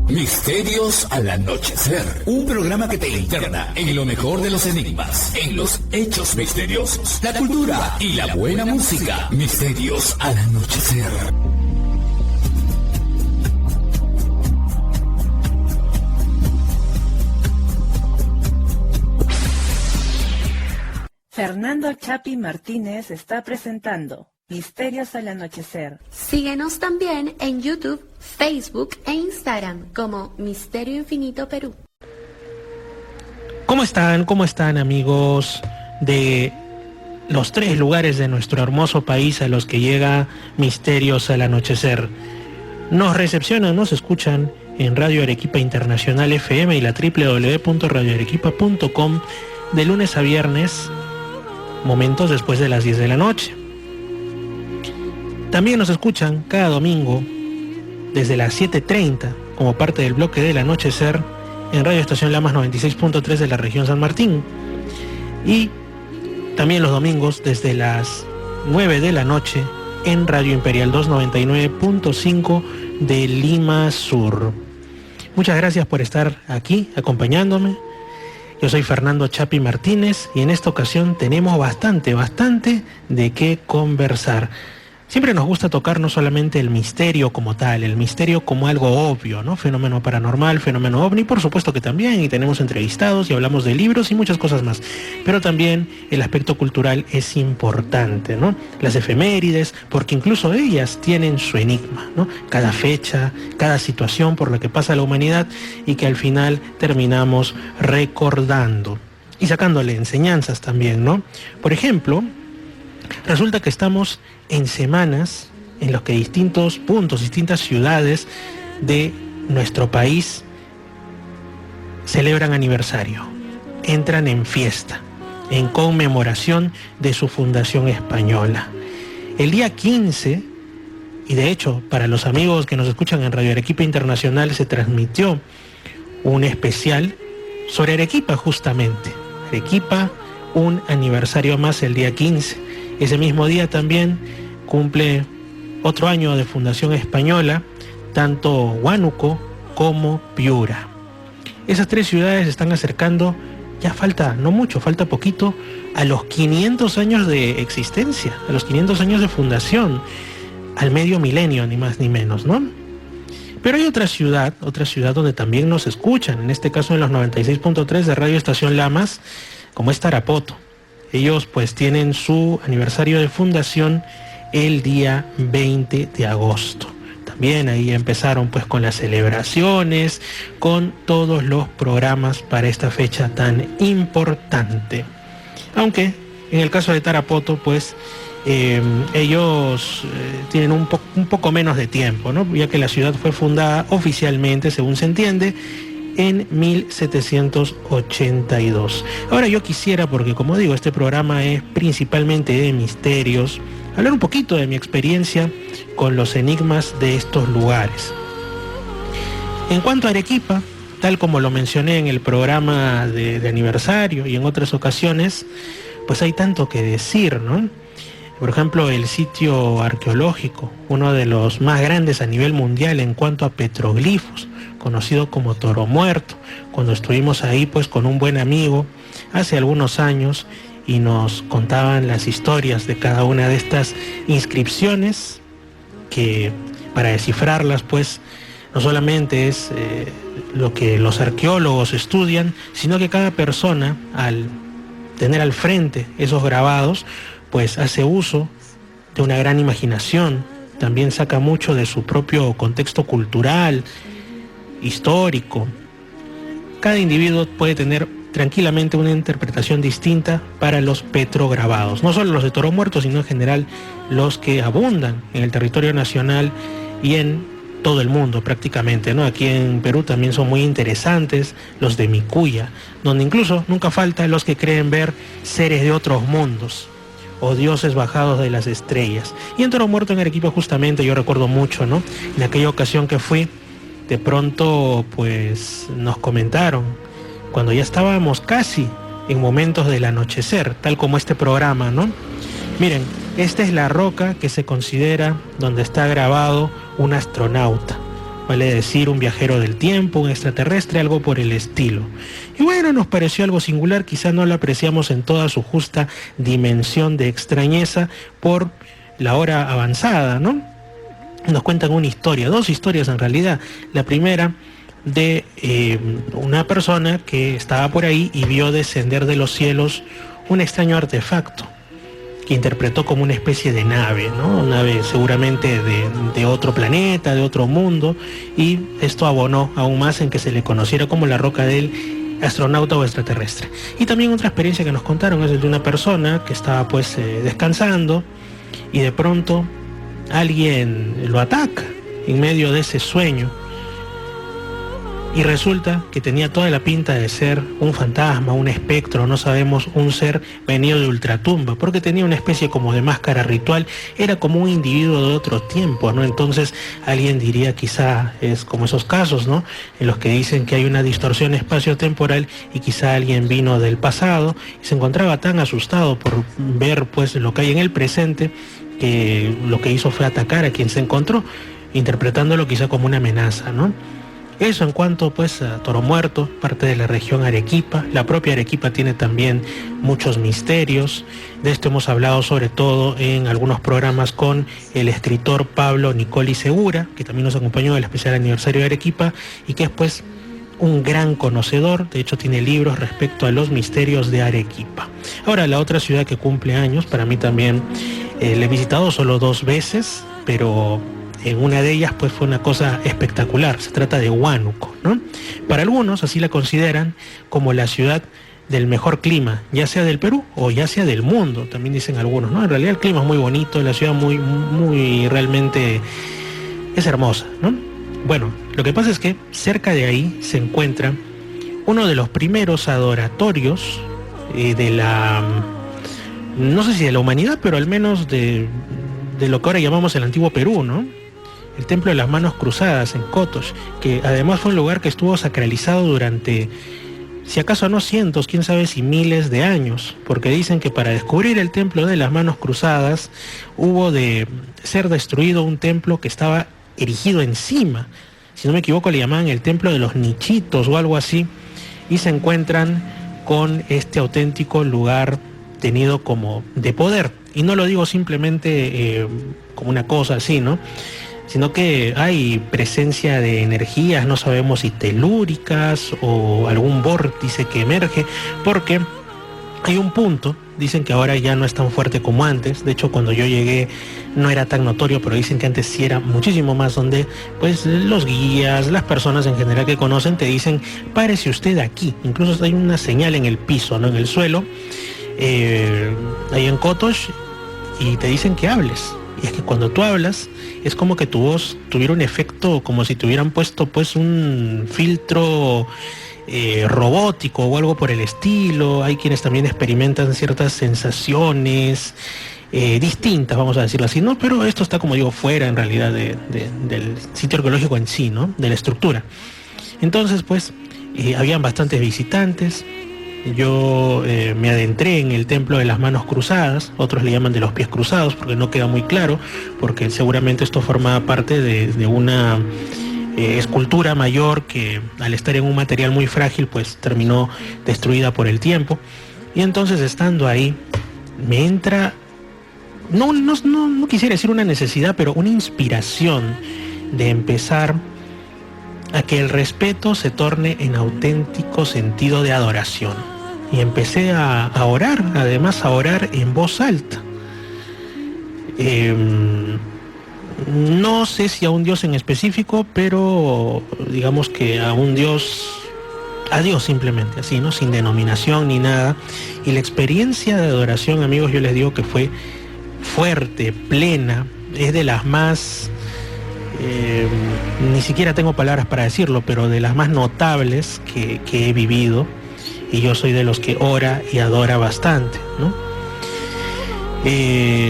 Misterios al anochecer. Un programa que te interna en lo mejor de los enigmas, en los hechos misteriosos, la cultura y la buena música. Misterios al anochecer. Fernando Chapi Martínez está presentando Misterios al Anochecer. Síguenos también en YouTube, Facebook e Instagram como Misterio Infinito Perú. ¿Cómo están? ¿Cómo están, amigos de los 3 lugares de nuestro hermoso país a los que llega Misterios al Anochecer? Nos recepcionan, nos escuchan en Radio Arequipa Internacional FM y la www.radioarequipa.com de lunes a viernes, momentos después de las 10 de la noche. También nos escuchan cada domingo desde las 7:30 como parte del bloque del anochecer en Radio Estación Lamas 96.3 de la región San Martín, y también los domingos desde las 9 de la noche en Radio Imperial 299.5 de Lima Sur. Muchas gracias por estar aquí acompañándome. Yo soy Fernando Chapi Martínez y en esta ocasión tenemos bastante de qué conversar. Siempre nos gusta tocar no solamente el misterio como tal, el misterio como algo obvio, ¿no? Fenómeno paranormal, fenómeno ovni, por supuesto que también, y tenemos entrevistados y hablamos de libros y muchas cosas más. Pero también el aspecto cultural es importante, ¿no? Las efemérides, porque incluso ellas tienen su enigma, ¿no? Cada fecha, cada situación por la que pasa la humanidad y que al final terminamos recordando y sacándole enseñanzas también, ¿no? Por ejemplo, resulta que estamos en semanas en las que distintos puntos, distintas ciudades de nuestro país celebran aniversario, entran en fiesta, en conmemoración de su fundación española. El día 15, y de hecho para los amigos que nos escuchan en Radio Arequipa Internacional se transmitió un especial sobre Arequipa justamente. Arequipa, un aniversario más el día 15. Ese mismo día también cumple otro año de fundación española, tanto Huánuco como Piura. Esas 3 ciudades se están acercando, ya falta, no mucho, falta poquito, a los 500 años de existencia, a los 500 años de fundación, al medio milenio, ni más ni menos, ¿no? Pero hay otra ciudad donde también nos escuchan, en este caso en los 96.3 de Radio Estación Lamas, como es Tarapoto. Ellos pues tienen su aniversario de fundación el día 20 de agosto. También ahí empezaron pues con las celebraciones, con todos los programas para esta fecha tan importante. Aunque en el caso de Tarapoto pues ellos tienen un poco menos de tiempo, ¿no? Ya que la ciudad fue fundada oficialmente, según se entiende, en 1782. Ahora yo quisiera, porque como digo, este programa es principalmente de misterios, hablar un poquito de mi experiencia con los enigmas de estos lugares. En cuanto a Arequipa, tal como lo mencioné en el programa de aniversario y en otras ocasiones, pues hay tanto que decir, ¿no? Por ejemplo, el sitio arqueológico, uno de los más grandes a nivel mundial en cuanto a petroglifos, conocido como Toro Muerto. Cuando estuvimos ahí pues con un buen amigo hace algunos años y nos contaban las historias de cada una de estas inscripciones, que para descifrarlas pues no solamente es lo que los arqueólogos estudian, sino que cada persona, al tener al frente esos grabados, pues hace uso de una gran imaginación, también saca mucho de su propio contexto cultural, histórico. Cada individuo puede tener tranquilamente una interpretación distinta para los petrograbados, no solo los de Toro Muerto, sino en general los que abundan en el territorio nacional y en todo el mundo prácticamente, ¿no? Aquí en Perú también son muy interesantes los de Micuya, donde incluso nunca falta los que creen ver seres de otros mundos o dioses bajados de las estrellas. Y en Toro Muerto, en Arequipa, justamente yo recuerdo mucho, ¿no? En aquella ocasión que fui, de pronto pues nos comentaron, cuando ya estábamos casi en momentos del anochecer, tal como este programa, ¿no? Miren, esta es la roca que se considera donde está grabado un astronauta. vale decir un viajero del tiempo, un extraterrestre, algo por el estilo. Y bueno, nos pareció algo singular, quizá no lo apreciamos en toda su justa dimensión de extrañeza por la hora avanzada, ¿no? Nos cuentan una historia, 2 historias en realidad. La primera de una persona que estaba por ahí y vio descender de los cielos un extraño artefacto que interpretó como una especie de nave, ¿no? Nave seguramente de otro planeta, de otro mundo, y esto abonó aún más en que se le conociera como la roca del astronauta o extraterrestre. Y también otra experiencia que nos contaron es de una persona que estaba pues descansando y de pronto alguien lo ataca en medio de ese sueño. Y resulta que tenía toda la pinta de ser un fantasma, un espectro, no sabemos, un ser venido de ultratumba, porque tenía una especie como de máscara ritual, era como un individuo de otro tiempo, ¿no? Entonces alguien diría, quizá es como esos casos, ¿no?, en los que dicen que hay una distorsión espaciotemporal y quizá alguien vino del pasado y se encontraba tan asustado por ver pues lo que hay en el presente, que lo que hizo fue atacar a quien se encontró, interpretándolo quizá como una amenaza, ¿no? Eso en cuanto pues a Toro Muerto, parte de la región Arequipa. La propia Arequipa tiene también muchos misterios. De esto hemos hablado sobre todo en algunos programas con el escritor Pablo Nicoli Segura, que también nos acompañó en el especial aniversario de Arequipa y que es pues un gran conocedor. De hecho tiene libros respecto a los misterios de Arequipa. Ahora, la otra ciudad que cumple años, para mí también la he visitado solo 2 veces, pero en una de ellas pues fue una cosa espectacular. Se trata de Huánuco, ¿no? Para algunos así la consideran como la ciudad del mejor clima, ya sea del Perú o ya sea del mundo, también dicen algunos, ¿no? En realidad el clima es muy bonito, la ciudad muy realmente es hermosa, ¿no? Bueno, lo que pasa es que cerca de ahí se encuentra uno de los primeros adoratorios de la, no sé si de la humanidad, pero al menos de lo que ahora llamamos el antiguo Perú, ¿no? El Templo de las Manos Cruzadas en Cotox, que además fue un lugar que estuvo sacralizado durante, si acaso no cientos, quién sabe si miles de años, porque dicen que para descubrir el Templo de las Manos Cruzadas hubo de ser destruido un templo que estaba erigido encima. Si no me equivoco le llamaban el Templo de los Nichitos o algo así, y se encuentran con este auténtico lugar tenido como de poder. Y no lo digo simplemente como una cosa así, ¿no?, sino que hay presencia de energías, no sabemos si telúricas o algún vórtice que emerge, porque hay un punto, dicen que ahora ya no es tan fuerte como antes. De hecho, cuando yo llegué no era tan notorio, pero dicen que antes sí era muchísimo más, donde pues los guías, las personas en general que conocen te dicen, párese usted aquí. Incluso hay una señal en el piso, ¿no?, en el suelo, ahí en Cotox, y te dicen que hables. Y es que cuando tú hablas es como que tu voz tuviera un efecto, como si te hubieran puesto pues un filtro robótico o algo por el estilo. Hay quienes también experimentan ciertas sensaciones distintas, vamos a decirlo así, ¿no? Pero esto está, como digo, fuera en realidad del sitio arqueológico en sí, ¿no?, de la estructura. Entonces pues habían bastantes visitantes. Yo me adentré en el Templo de las Manos Cruzadas, otros le llaman de los pies cruzados porque no queda muy claro, porque seguramente esto formaba parte de una escultura mayor que al estar en un material muy frágil pues terminó destruida por el tiempo. Y entonces, estando ahí, me entra, no quisiera decir una necesidad, pero una inspiración de empezar a que el respeto se torne en auténtico sentido de adoración. Y empecé a orar, además a orar en voz alta. No sé si a un Dios en específico, pero digamos que a un Dios, a Dios simplemente, así, ¿no?, sin denominación ni nada. Y la experiencia de adoración, amigos, yo les digo que fue fuerte, plena, es de las más... ni siquiera tengo palabras para decirlo, pero de las más notables que he vivido, y yo soy de los que ora y adora bastante, ¿no?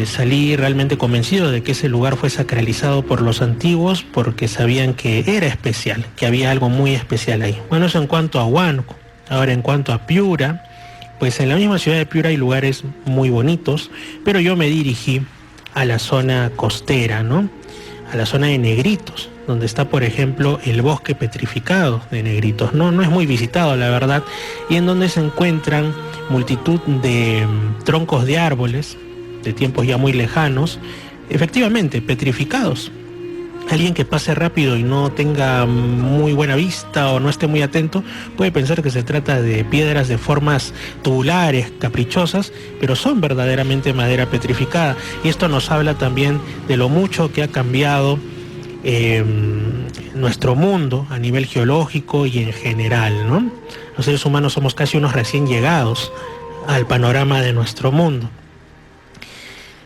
Salí realmente convencido de que ese lugar fue sacralizado por los antiguos, porque sabían que era especial, que había algo muy especial ahí. Bueno, eso en cuanto a Huánuco. Ahora, en cuanto a Piura, pues en la misma ciudad de Piura hay lugares muy bonitos, pero yo me dirigí a la zona costera, ¿no?, a la zona de Negritos, donde está, por ejemplo, el bosque petrificado de Negritos. No es muy visitado, la verdad, y en donde se encuentran multitud de troncos de árboles de tiempos ya muy lejanos, efectivamente petrificados. Alguien que pase rápido y no tenga muy buena vista o no esté muy atento puede pensar que se trata de piedras de formas tubulares, caprichosas, pero son verdaderamente madera petrificada. Y esto nos habla también de lo mucho que ha cambiado nuestro mundo a nivel geológico y en general, ¿no? Los seres humanos somos casi unos recién llegados al panorama de nuestro mundo.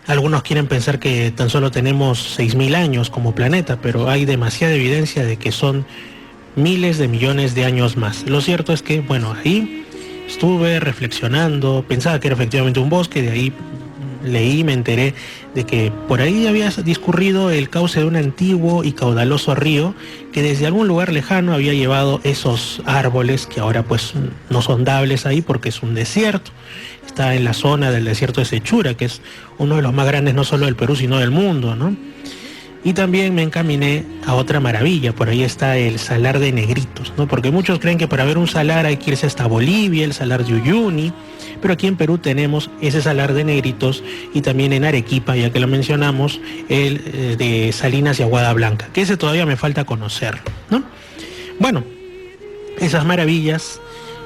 Algunos quieren pensar que tan solo tenemos 6.000 años como planeta, pero hay demasiada evidencia de que son miles de millones de años más. Lo cierto es que, bueno, ahí estuve reflexionando, pensaba que era efectivamente un bosque, de ahí leí, me enteré de que por ahí había discurrido el cauce de un antiguo y caudaloso río que desde algún lugar lejano había llevado esos árboles que ahora pues no son sondables ahí porque es un desierto. Está en la zona del desierto de Sechura, que es uno de los más grandes no solo del Perú, sino del mundo, ¿no? Y también me encaminé a otra maravilla, por ahí está el Salar de Negritos, ¿no? Porque muchos creen que para ver un salar hay que irse hasta Bolivia, el Salar de Uyuni, pero aquí en Perú tenemos ese Salar de Negritos y también en Arequipa, ya que lo mencionamos, el de Salinas y Aguada Blanca, que ese todavía me falta conocer, ¿no? Bueno, esas maravillas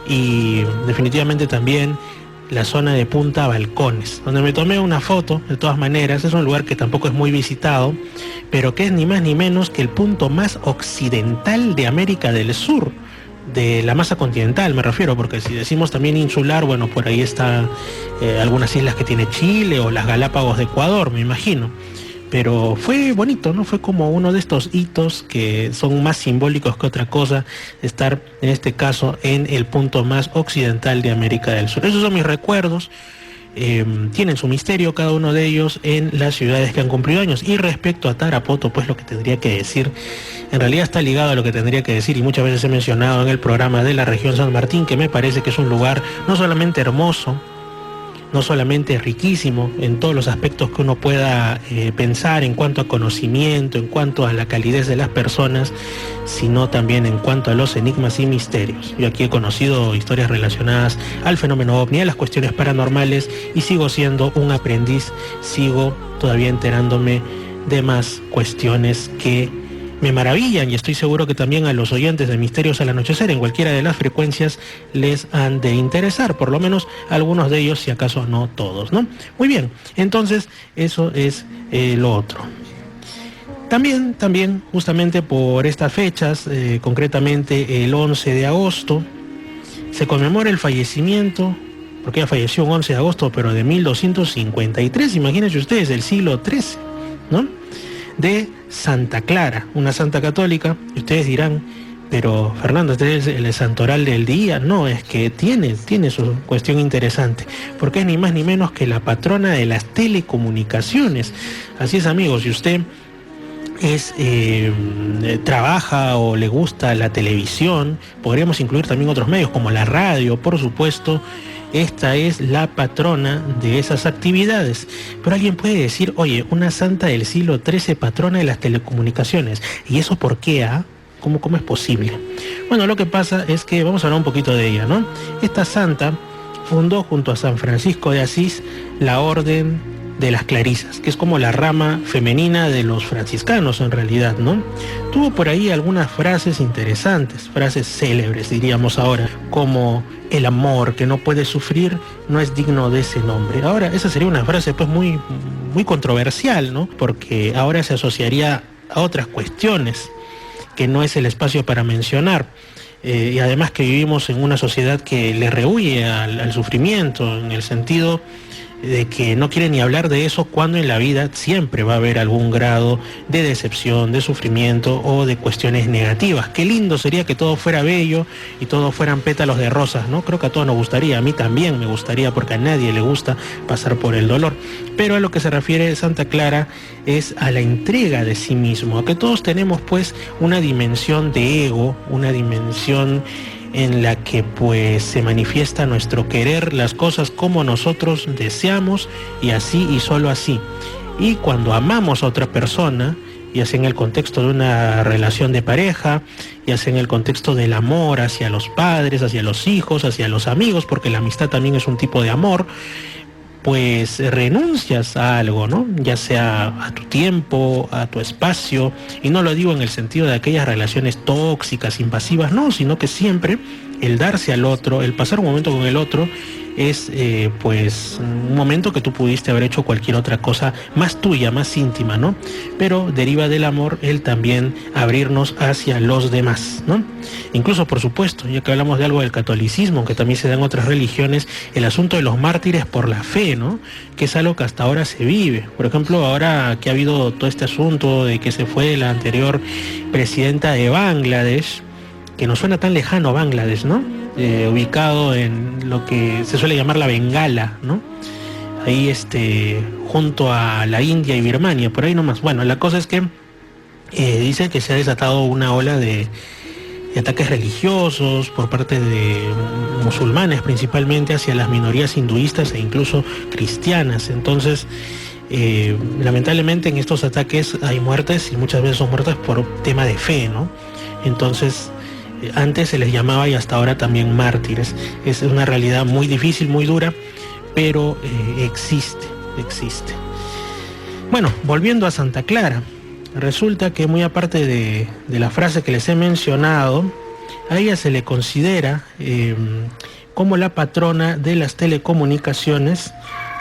y definitivamente también la zona de Punta Balcones, donde me tomé una foto. De todas maneras, es un lugar que tampoco es muy visitado, pero que es ni más ni menos que el punto más occidental de América del Sur, de la masa continental me refiero, porque si decimos también insular, bueno, por ahí está algunas islas que tiene Chile o las Galápagos de Ecuador, me imagino. Pero fue bonito, ¿no? Fue como uno de estos hitos que son más simbólicos que otra cosa, estar en este caso en el punto más occidental de América del Sur. Esos son mis recuerdos, tienen su misterio cada uno de ellos en las ciudades que han cumplido años. Y respecto a Tarapoto, pues lo que tendría que decir, en realidad está ligado a lo que tendría que decir y muchas veces he mencionado en el programa de la región San Martín, que me parece que es un lugar no solamente hermoso, no solamente riquísimo en todos los aspectos que uno pueda pensar en cuanto a conocimiento, en cuanto a la calidez de las personas, sino también en cuanto a los enigmas y misterios. Yo aquí he conocido historias relacionadas al fenómeno ovni, a las cuestiones paranormales, y sigo siendo un aprendiz, sigo todavía enterándome de más cuestiones que me maravillan, y estoy seguro que también a los oyentes de Misterios al Anochecer en cualquiera de las frecuencias les han de interesar, por lo menos algunos de ellos, si acaso no todos, ¿no? Muy bien, entonces eso es lo otro. También, justamente por estas fechas, concretamente el 11 de agosto, se conmemora el fallecimiento, porque ella falleció un 11 de agosto, pero de 1253, imagínense ustedes, del siglo XIII, ¿no? De Santa Clara, una santa católica. Y ustedes dirán, pero Fernando, este es el santoral del día. No, es que tiene su cuestión interesante, porque es ni más ni menos que la patrona de las telecomunicaciones. Así es, amigos, si usted trabaja o le gusta la televisión, podríamos incluir también otros medios como la radio, por supuesto. Esta es la patrona de esas actividades. Pero alguien puede decir, oye, una santa del siglo XIII, patrona de las telecomunicaciones. ¿Y eso por qué? ¿Cómo es posible? Bueno, lo que pasa es que vamos a hablar un poquito de ella, ¿no? Esta santa fundó junto a San Francisco de Asís la Orden de las Clarisas, que es como la rama femenina de los franciscanos en realidad, ¿no? Tuvo por ahí algunas frases interesantes, frases célebres diríamos ahora, como el amor que no puede sufrir no es digno de ese nombre. Ahora, esa sería una frase pues muy controversial, ¿no? Porque ahora se asociaría a otras cuestiones que no es el espacio para mencionar. Y además que vivimos en una sociedad que le rehúye al sufrimiento, en el sentido de que no quiere ni hablar de eso, cuando en la vida siempre va a haber algún grado de decepción, de sufrimiento o de cuestiones negativas. Qué lindo sería que todo fuera bello y todo fueran pétalos de rosas, ¿no? Creo que a todos nos gustaría, a mí también me gustaría, porque a nadie le gusta pasar por el dolor. Pero a lo que se refiere Santa Clara es a la entrega de sí mismo, a que todos tenemos pues una dimensión de ego, una dimensión en la que pues se manifiesta nuestro querer las cosas como nosotros deseamos, y así y solo así. Y cuando amamos a otra persona, ya sea en el contexto de una relación de pareja, ya sea en el contexto del amor hacia los padres, hacia los hijos, hacia los amigos, porque la amistad también es un tipo de amor, pues renuncias a algo, ¿no? Ya sea a tu tiempo, a tu espacio, y no lo digo en el sentido de aquellas relaciones tóxicas, invasivas, no, sino que siempre el darse al otro, el pasar un momento con el otro, es pues un momento que tú pudiste haber hecho cualquier otra cosa más tuya, más íntima, ¿no? Pero deriva del amor el también abrirnos hacia los demás, ¿no? Incluso, por supuesto, ya que hablamos de algo del catolicismo, que también se da en otras religiones, el asunto de los mártires por la fe, ¿no? Que es algo que hasta ahora se vive. Por ejemplo, ahora que ha habido todo este asunto de que se fue la anterior presidenta de Bangladesh, que nos suena tan lejano Bangladesh, ¿no? Ubicado en lo que se suele llamar la Bengala, ¿no? Ahí junto a la India y Birmania, por ahí nomás. Bueno, la cosa es que dice que se ha desatado una ola de ataques religiosos por parte de musulmanes principalmente hacia las minorías hinduistas e incluso cristianas. Entonces, lamentablemente en estos ataques hay muertes y muchas veces son muertes por tema de fe, ¿no? Entonces, antes se les llamaba y hasta ahora también mártires. Es una realidad muy difícil, muy dura, pero existe. Bueno, volviendo a Santa Clara, resulta que muy aparte de la frase que les he mencionado, a ella se le considera como la patrona de las telecomunicaciones,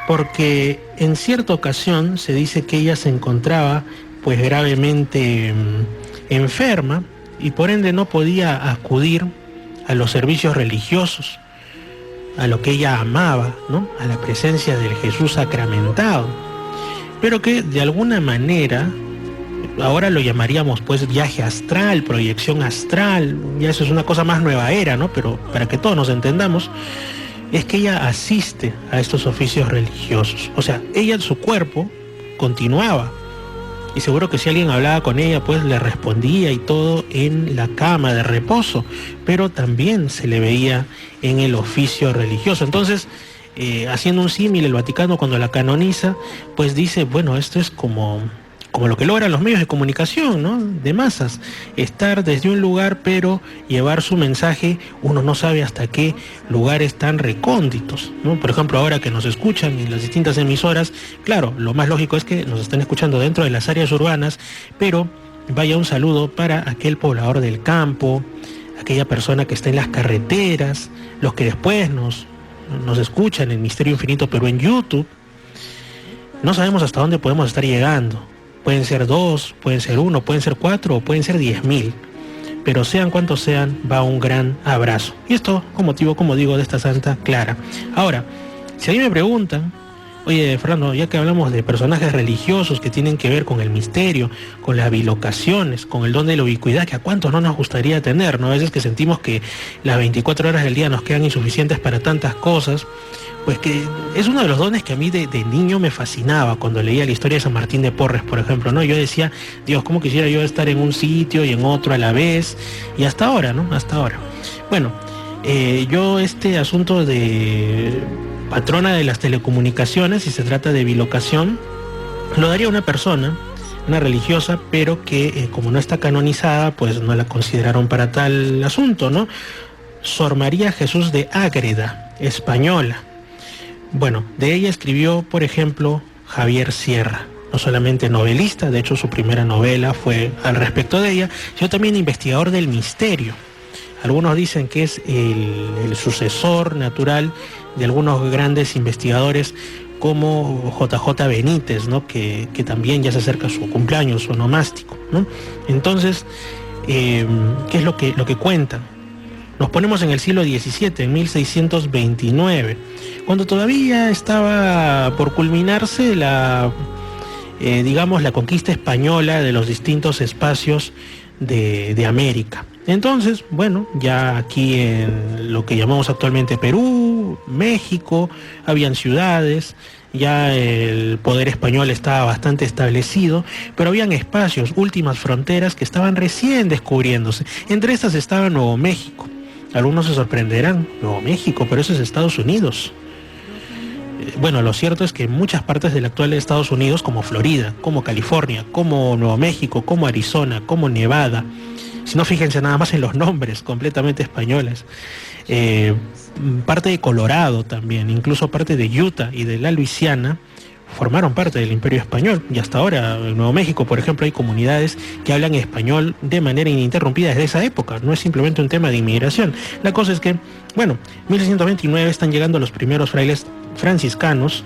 porque en cierta ocasión se dice que ella se encontraba pues gravemente enferma, y por ende no podía acudir a los servicios religiosos, a lo que ella amaba, ¿no? A la presencia del Jesús sacramentado, pero que de alguna manera, ahora lo llamaríamos pues viaje astral, proyección astral, ya eso es una cosa más nueva era, ¿no? Pero para que todos nos entendamos, es que ella asiste a estos oficios religiosos, o sea, ella en su cuerpo continuaba. Y seguro que si alguien hablaba con ella, pues le respondía y todo en la cama de reposo, pero también se le veía en el oficio religioso. Entonces, haciendo un símil, el Vaticano cuando la canoniza, pues dice, bueno, esto es como lo que logran los medios de comunicación, ¿no? De masas, estar desde un lugar, pero llevar su mensaje, uno no sabe hasta qué lugares tan recónditos, ¿no? Por ejemplo, ahora que nos escuchan en las distintas emisoras, claro, lo más lógico es que nos estén escuchando dentro de las áreas urbanas, pero vaya un saludo para aquel poblador del campo, aquella persona que está en las carreteras, los que después nos escuchan en Misterio Infinito, pero en YouTube. No sabemos hasta dónde podemos estar llegando. Pueden ser 2, pueden ser 1, pueden ser 4 o pueden ser 10.000. Pero sean cuantos sean, va un gran abrazo. Y esto con motivo, como digo, de esta Santa Clara. Ahora, si a mí me preguntan, oye, Fernando, ya que hablamos de personajes religiosos que tienen que ver con el misterio, con las bilocaciones, con el don de la ubicuidad, que a cuántos no nos gustaría tener, ¿no? A veces que sentimos que las 24 horas del día nos quedan insuficientes para tantas cosas. Pues que es uno de los dones que a mí de niño me fascinaba cuando leía la historia de San Martín de Porres, por ejemplo, ¿no? Yo decía, Dios, ¿cómo quisiera yo estar en un sitio y en otro a la vez? Y hasta ahora, ¿no? Hasta ahora. Bueno, yo este asunto de patrona de las telecomunicaciones, si se trata de bilocación, lo daría a una persona, una religiosa, pero que como no está canonizada, pues no la consideraron para tal asunto, ¿no? Sor María Jesús de Ágreda, española. Bueno, de ella escribió, por ejemplo, Javier Sierra, no solamente novelista, de hecho su primera novela fue al respecto de ella, sino también investigador del misterio. Algunos dicen que es el sucesor natural de algunos grandes investigadores como JJ Benítez, ¿no? Que también ya se acerca a su cumpleaños, su onomástico, ¿no? Entonces, ¿qué es lo que cuentan? Nos ponemos en el siglo XVII, en 1629, cuando todavía estaba por culminarse la conquista española de los distintos espacios de América. Entonces, bueno, ya aquí en lo que llamamos actualmente Perú, México, habían ciudades, ya el poder español estaba bastante establecido, pero habían espacios, últimas fronteras que estaban recién descubriéndose. Entre estas estaba Nuevo México. Algunos se sorprenderán, Nuevo México, pero eso es Estados Unidos. Bueno, lo cierto es que en muchas partes del actual Estados Unidos, como Florida, como California, como Nuevo México, como Arizona, como Nevada, si no, fíjense nada más en los nombres completamente españoles, parte de Colorado también, incluso parte de Utah y de la Luisiana, formaron parte del Imperio Español, y hasta ahora en Nuevo México, por ejemplo, hay comunidades que hablan español de manera ininterrumpida desde esa época. No es simplemente un tema de inmigración. La cosa es que, bueno, en 1629 están llegando los primeros frailes franciscanos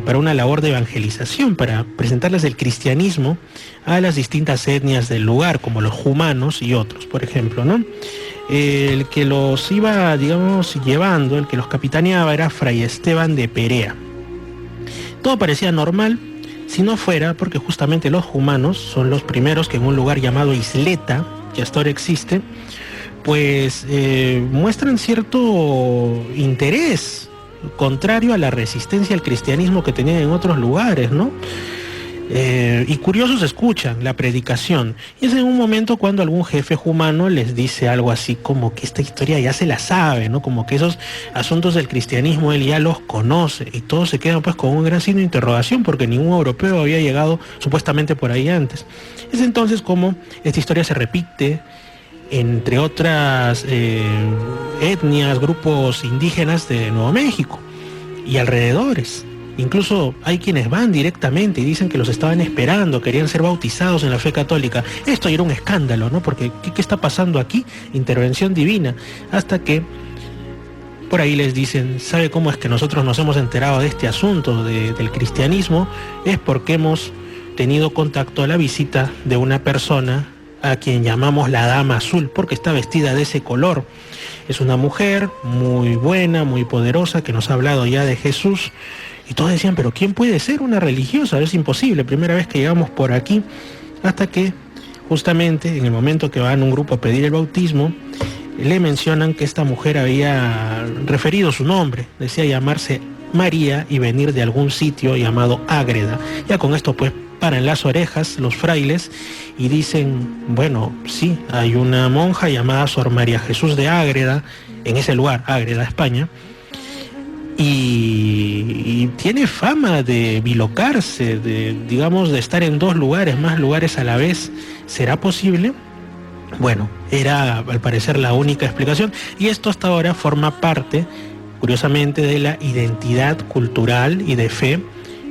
para una labor de evangelización, para presentarles el cristianismo a las distintas etnias del lugar, como los jumanos y otros, por ejemplo, ¿no? El que los iba, digamos, llevando, el que los capitaneaba, era Fray Esteban de Perea. Todo parecía normal, si no fuera porque justamente los jumanos son los primeros que en un lugar llamado Isleta, que hasta ahora existe, pues muestran cierto interés contrario a la resistencia al cristianismo que tenían en otros lugares, ¿no? Y curiosos escuchan la predicación, y es en un momento cuando algún jefe jumano les dice algo así como que esta historia ya se la sabe, ¿no? Como que esos asuntos del cristianismo él ya los conoce, y todos se quedan pues con un gran signo de interrogación porque ningún europeo había llegado supuestamente por ahí antes. Es entonces como esta historia se repite entre otras etnias, grupos indígenas de Nuevo México y alrededores. Incluso hay quienes van directamente y dicen que los estaban esperando, querían ser bautizados en la fe católica. Esto ya era un escándalo, ¿no? Porque ¿qué está pasando aquí? Intervención divina. Hasta que por ahí les dicen, ¿sabe cómo es que nosotros nos hemos enterado de este asunto del cristianismo? Es porque hemos tenido contacto a la visita de una persona a quien llamamos la Dama Azul, porque está vestida de ese color. Es una mujer muy buena, muy poderosa, que nos ha hablado ya de Jesús. Y todos decían, pero ¿quién puede ser una religiosa? Es imposible, primera vez que llegamos por aquí. Hasta que, justamente, en el momento que van un grupo a pedir el bautismo, le mencionan que esta mujer había referido su nombre. Decía llamarse María y venir de algún sitio llamado Ágreda. Ya con esto, pues, paran las orejas los frailes y dicen, bueno, sí, hay una monja llamada Sor María Jesús de Ágreda, en ese lugar, Ágreda, España, y tiene fama de bilocarse, de estar en dos lugares, más lugares a la vez. ¿Será posible? Bueno, era al parecer la única explicación, y esto hasta ahora forma parte, curiosamente, de la identidad cultural y de fe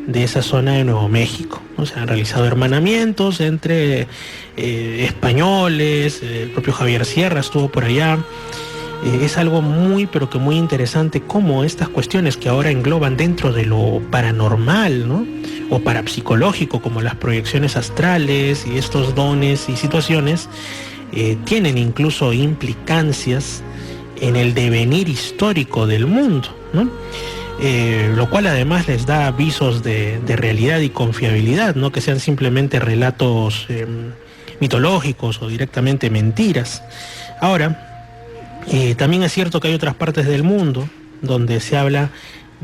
de esa zona de Nuevo México. O sea, han realizado hermanamientos entre españoles, el propio Javier Sierra estuvo por allá. Es algo muy, pero que muy interesante cómo estas cuestiones que ahora engloban dentro de lo paranormal, ¿no? O parapsicológico, como las proyecciones astrales y estos dones y situaciones, tienen incluso implicancias en el devenir histórico del mundo, ¿no? Lo cual además les da avisos de realidad y confiabilidad, no que sean simplemente relatos mitológicos o directamente mentiras. Ahora, también es cierto que hay otras partes del mundo donde se habla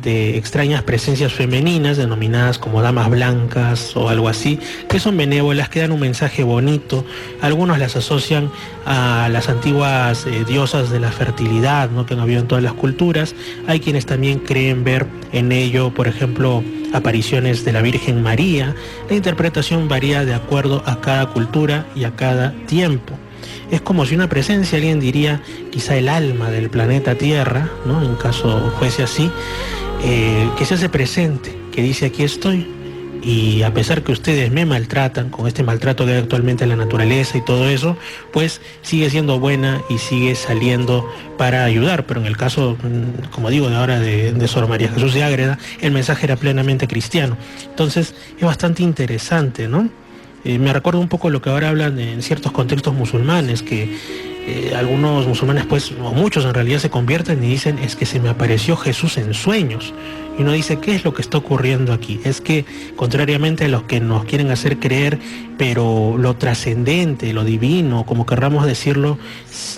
de extrañas presencias femeninas denominadas como damas blancas o algo así, que son benévolas, que dan un mensaje bonito. Algunos las asocian a las antiguas diosas de la fertilidad, ¿no?, que han habido en todas las culturas. Hay quienes también creen ver en ello, por ejemplo, apariciones de la Virgen María. La interpretación varía de acuerdo a cada cultura y a cada tiempo. Es como si una presencia, alguien diría, quizá el alma del planeta Tierra, ¿no?, en caso fuese así, que se hace presente, que dice aquí estoy, y a pesar que ustedes me maltratan con este maltrato que hay actualmente en la naturaleza y todo eso, pues sigue siendo buena y sigue saliendo para ayudar. Pero en el caso, como digo, de ahora de Sor María Jesús de Ágreda, el mensaje era plenamente cristiano. Entonces es bastante interesante, ¿no? Me recuerda un poco lo que ahora hablan en ciertos contextos musulmanes, que algunos musulmanes, pues, o muchos en realidad, se convierten y dicen, es que se me apareció Jesús en sueños. Y uno dice, ¿qué es lo que está ocurriendo aquí? Es que, contrariamente a los que nos quieren hacer creer, pero lo trascendente, lo divino, como querramos decirlo,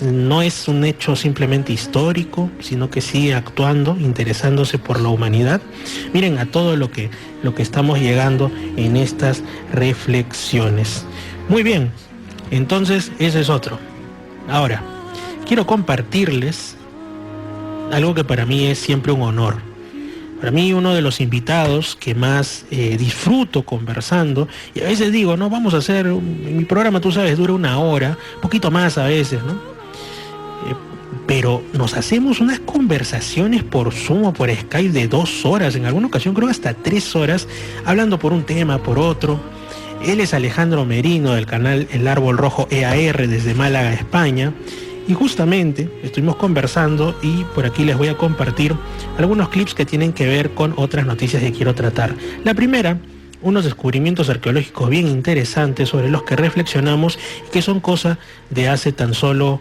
no es un hecho simplemente histórico, sino que sigue actuando, interesándose por la humanidad. Miren a todo lo que estamos llegando en estas reflexiones. Muy bien, entonces ese es otro. Ahora, quiero compartirles algo que para mí es siempre un honor. Para mí uno de los invitados que más disfruto conversando, y a veces digo, no, vamos a hacer, mi programa, tú sabes, dura 1 hora, un poquito más a veces, ¿no? Pero nos hacemos unas conversaciones por Zoom o por Skype de 2 horas, en alguna ocasión creo hasta 3 horas, hablando por un tema, por otro. Él es Alejandro Merino del canal El Árbol Rojo EAR desde Málaga, España. Y justamente estuvimos conversando y por aquí les voy a compartir algunos clips que tienen que ver con otras noticias que quiero tratar. La primera, unos descubrimientos arqueológicos bien interesantes sobre los que reflexionamos y que son cosa de hace tan solo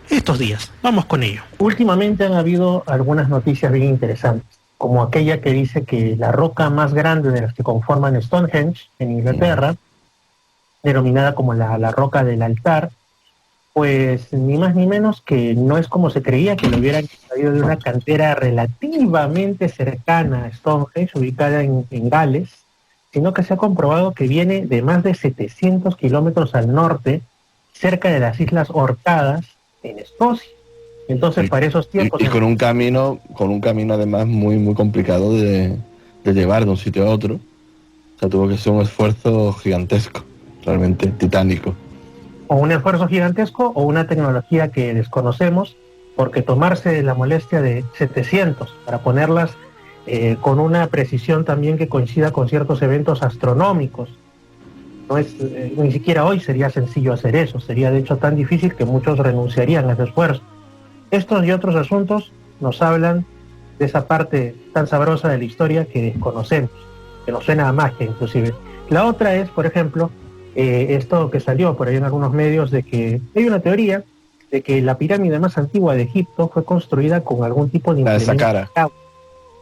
estos días. Vamos con ello. Últimamente han habido algunas noticias bien interesantes, como aquella que dice que la roca más grande de las que conforman Stonehenge en Inglaterra, denominada como la roca del altar, pues ni más ni menos que no es como se creía, que lo hubieran extraído de una cantera relativamente cercana a Stonehenge, ubicada en Gales, sino que se ha comprobado que viene de más de 700 kilómetros al norte, cerca de las Islas Orcadas, en Escocia. Entonces, para esos tiempos... Y con un camino además muy, muy complicado de llevar de un sitio a otro. O sea, tuvo que ser un esfuerzo gigantesco, realmente titánico. O un esfuerzo gigantesco o una tecnología que desconocemos, porque tomarse la molestia de 700 para ponerlas con una precisión también que coincida con ciertos eventos astronómicos, no es, ni siquiera hoy sería sencillo hacer eso, sería de hecho tan difícil que muchos renunciarían a ese esfuerzo. Estos y otros asuntos nos hablan de esa parte tan sabrosa de la historia que desconocemos, que nos suena a magia inclusive. La otra es, por ejemplo, esto que salió por ahí en algunos medios, de que hay una teoría de que la pirámide más antigua de Egipto fue construida con algún tipo de implemento.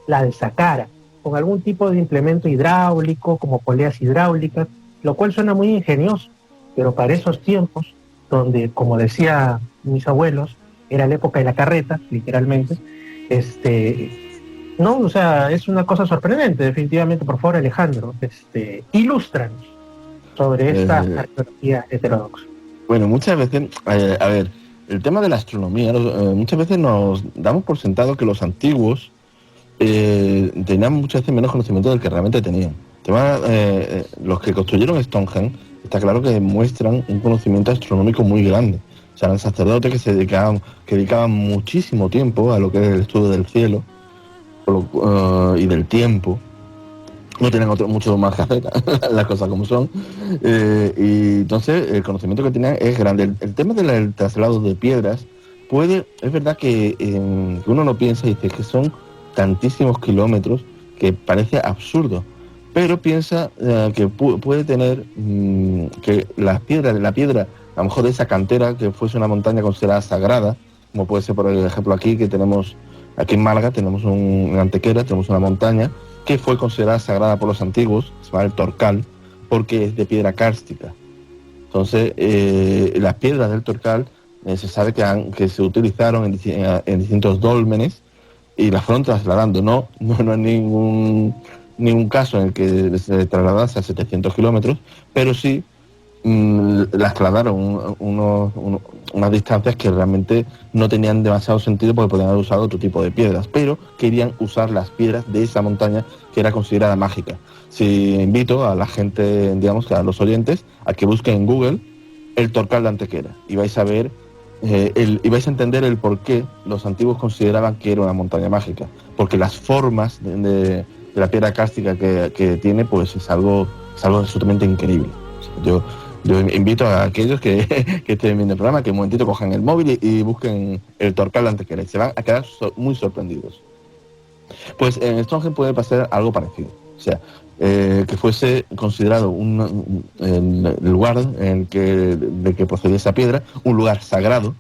La de Saqqara, con algún tipo de implemento hidráulico, como poleas hidráulicas, lo cual suena muy ingenioso, pero para esos tiempos, donde, como decía mis abuelos, era la época de la carreta, literalmente, no, o sea, es una cosa sorprendente, definitivamente. Por favor, Alejandro, ilústranos sobre esta arqueología heterodoxa. Bueno, muchas veces, a ver, el tema de la astronomía, muchas veces nos damos por sentado que los antiguos tenían muchas veces menos conocimiento del que realmente tenían. Los que construyeron Stonehenge, está claro que demuestran un conocimiento astronómico muy grande. O sea, eran sacerdotes que dedicaban muchísimo tiempo a lo que es el estudio del cielo y del tiempo. No tenían mucho más que hacer, las cosas como son. Y entonces el conocimiento que tenían es grande. El tema del traslado de piedras es verdad que uno no piensa y dice que son tantísimos kilómetros que parece absurdo, pero piensa que puede tener que la piedra, a lo mejor de esa cantera, que fuese una montaña considerada sagrada, como puede ser por ejemplo aquí en Málaga tenemos en Antequera tenemos una montaña que fue considerada sagrada por los antiguos, se llama el Torcal, porque es de piedra kárstica. Entonces, las piedras del Torcal se sabe que se utilizaron en distintos dólmenes y las fueron trasladando. No hay ningún caso en el que se trasladase a 700 kilómetros, pero sí las trasladaron unas distancias que realmente no tenían demasiado sentido porque podían haber usado otro tipo de piedras, pero querían usar las piedras de esa montaña que era considerada mágica. Si invito a la gente, digamos, a los oyentes, a que busquen en Google el Torcal de Antequera y vais a ver y vais a entender el por qué los antiguos consideraban que era una montaña mágica, porque las formas de la piedra kárstica que tiene, pues es algo absolutamente increíble. O sea, yo invito a aquellos que estén viendo el programa que un momentito cojan el móvil y busquen el Torcal de Antequera y se van a quedar muy sorprendidos. Pues en Stonehenge puede pasar algo parecido, o sea, que fuese considerado el lugar del que procedía esa piedra, un lugar sagrado,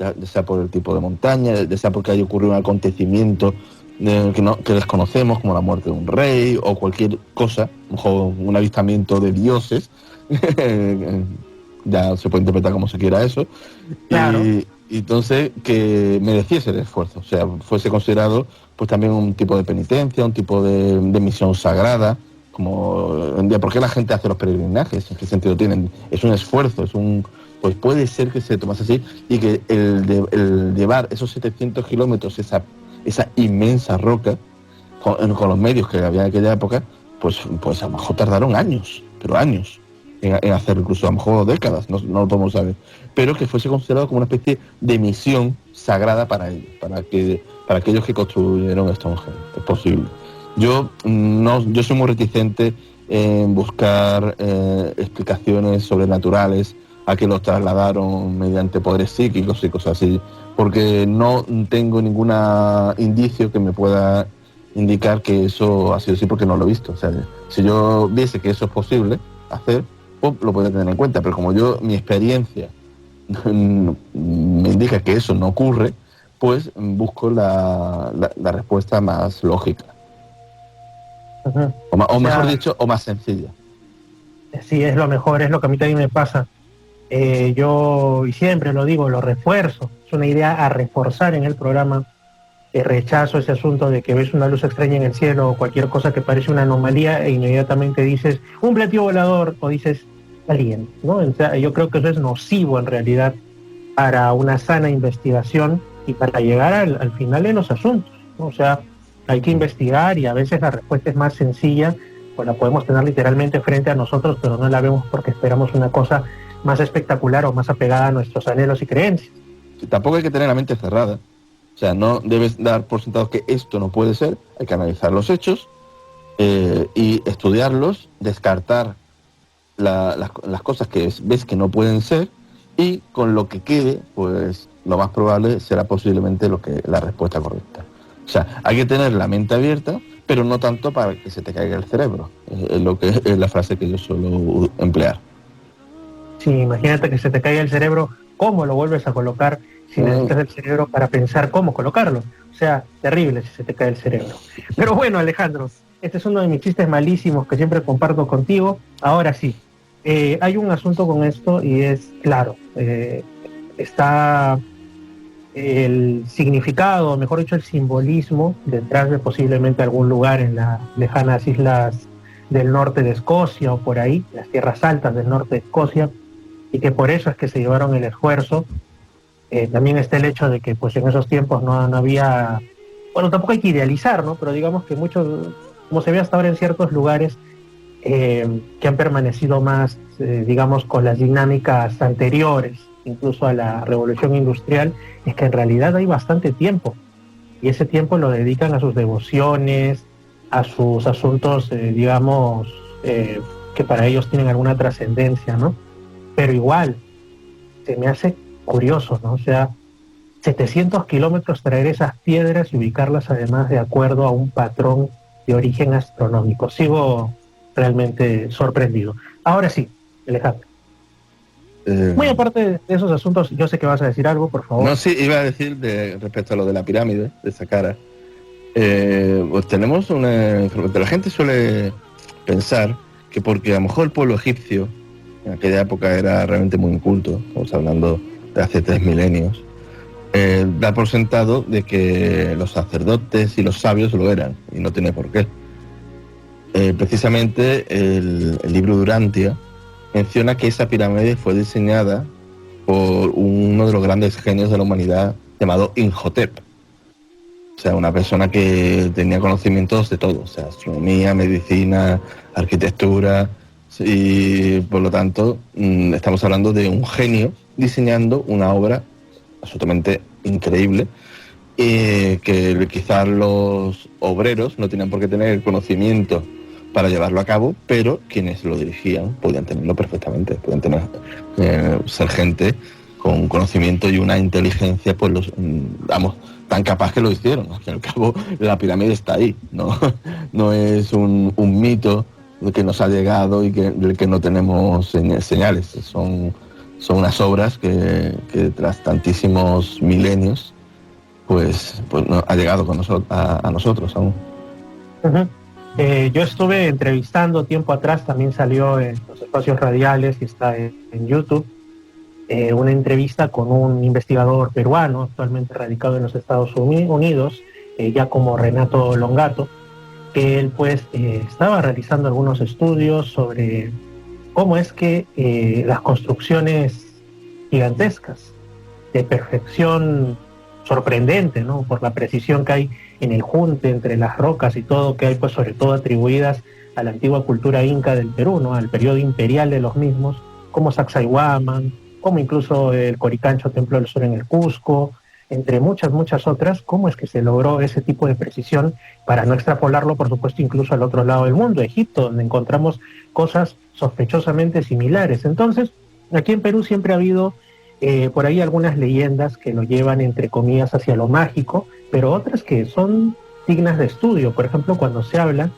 ya sea por el tipo de montaña, ya sea porque haya ocurrido un acontecimiento que desconocemos, como la muerte de un rey o cualquier cosa, o un avistamiento de dioses. Ya se puede interpretar como se quiera eso. Claro. Y entonces que mereciese el esfuerzo, o sea, fuese considerado pues también un tipo de penitencia, un tipo de misión sagrada, como ¿por qué la gente hace los peregrinajes? ¿En qué sentido tienen? Es un esfuerzo, pues puede ser que se tomase así y que el llevar esos 700 kilómetros, esa inmensa roca, con los medios que había en aquella época, pues a lo mejor tardaron años, pero años, en hacer, incluso a lo mejor décadas, no lo podemos saber, pero que fuese considerado como una especie de misión sagrada para ellos, para aquellos que construyeron Stonehenge. Es posible. Yo soy muy reticente en buscar explicaciones sobrenaturales a que los trasladaron mediante poderes psíquicos y cosas así, porque no tengo ningún indicio que me pueda indicar que eso ha sido así, porque no lo he visto. O sea, si yo viese que eso es posible hacer, pues lo podría tener en cuenta, pero como mi experiencia me indica que eso no ocurre, pues busco la respuesta más lógica. Uh-huh. O mejor dicho, o más sencilla. Sí, es lo mejor, es lo que a mí también me pasa. Yo, y siempre lo digo, lo refuerzo. Es una idea a reforzar en el programa. Rechazo ese asunto de que ves una luz extraña en el cielo o cualquier cosa que parece una anomalía e inmediatamente dices un platillo volador o dices alien, ¿no? O sea, yo creo que eso es nocivo en realidad para una sana investigación y para llegar al final de los asuntos, ¿no? O sea, hay que investigar y a veces la respuesta es más sencilla, pues la podemos tener literalmente frente a nosotros, pero no la vemos porque esperamos una cosa más espectacular o más apegada a nuestros anhelos y creencias. Sí, tampoco hay que tener la mente cerrada. O sea, no debes dar por sentado que esto no puede ser, hay que analizar los hechos y estudiarlos, descartar las cosas que ves que no pueden ser, y con lo que quede, pues lo más probable será posiblemente la respuesta correcta. O sea, hay que tener la mente abierta, pero no tanto para que se te caiga el cerebro. Es la frase que yo suelo emplear. Sí, imagínate que se te caiga el cerebro, ¿cómo lo vuelves a colocar si necesitas el cerebro para pensar cómo colocarlo? O sea, terrible si se te cae el cerebro. Pero bueno, Alejandro, este es uno de mis chistes malísimos que siempre comparto contigo. Ahora sí, hay un asunto con esto y es, claro, está el significado, o mejor dicho, el simbolismo detrás de posiblemente algún lugar en las lejanas islas del norte de Escocia o por ahí, las tierras altas del norte de Escocia, y que por eso es que se llevaron el esfuerzo. También está el hecho de que pues en esos tiempos no había, bueno, tampoco hay que idealizar, ¿no? Pero digamos que muchos, como se ve hasta ahora en ciertos lugares que han permanecido más, digamos, con las dinámicas anteriores, incluso a la revolución industrial, es que en realidad hay bastante tiempo, y ese tiempo lo dedican a sus devociones, a sus asuntos, digamos, que para ellos tienen alguna trascendencia, ¿no? Pero igual, se me hace curioso, ¿no? O sea, 700 kilómetros traer esas piedras y ubicarlas además de acuerdo a un patrón de origen astronómico. Sigo realmente sorprendido. Ahora sí, Alejandro. Muy aparte de esos asuntos, yo sé que vas a decir algo, por favor. No, sí, iba a decir respecto a lo de la pirámide, de Saqqara. Pues tenemos la gente suele pensar que porque a lo mejor el pueblo egipcio en aquella época era realmente muy inculto, estamos hablando de hace 3 milenios, da por sentado de que los sacerdotes y los sabios lo eran, y no tiene por qué. Precisamente el libro de Urantia menciona que esa pirámide fue diseñada por uno de los grandes genios de la humanidad llamado Imhotep. O sea, una persona que tenía conocimientos de todo, o sea, astronomía, medicina, arquitectura, y por lo tanto estamos hablando de un genio diseñando una obra absolutamente increíble, que quizás los obreros no tenían por qué tener el conocimiento para llevarlo a cabo, pero quienes lo dirigían podían tenerlo perfectamente, podían ser gente con conocimiento y una inteligencia, pues tan capaz que lo hicieron. Al fin y al cabo, la pirámide está ahí, no es un mito que nos ha llegado y del que no tenemos señales. Son unas obras que tras tantísimos milenios pues no, ha llegado a nosotros aún. Uh-huh. Yo estuve entrevistando tiempo atrás, también salió en los espacios radiales y está en YouTube, una entrevista con un investigador peruano actualmente radicado en los Estados Unidos, ya como Renato Longato, que él pues estaba realizando algunos estudios sobre cómo es que las construcciones gigantescas de perfección sorprendente, ¿no? Por la precisión que hay en el junte entre las rocas y todo, que hay pues sobre todo atribuidas a la antigua cultura inca del Perú, ¿no? Al periodo imperial de los mismos, como Sacsayhuaman, como incluso el Coricancho Templo del Sol en el Cusco, entre muchas otras. ¿Cómo es que se logró ese tipo de precisión para no extrapolarlo, por supuesto, incluso al otro lado del mundo, Egipto, donde encontramos cosas sospechosamente similares? Entonces, aquí en Perú siempre ha habido por ahí algunas leyendas que lo llevan, entre comillas, hacia lo mágico, pero otras que son dignas de estudio. Por ejemplo, cuando se habla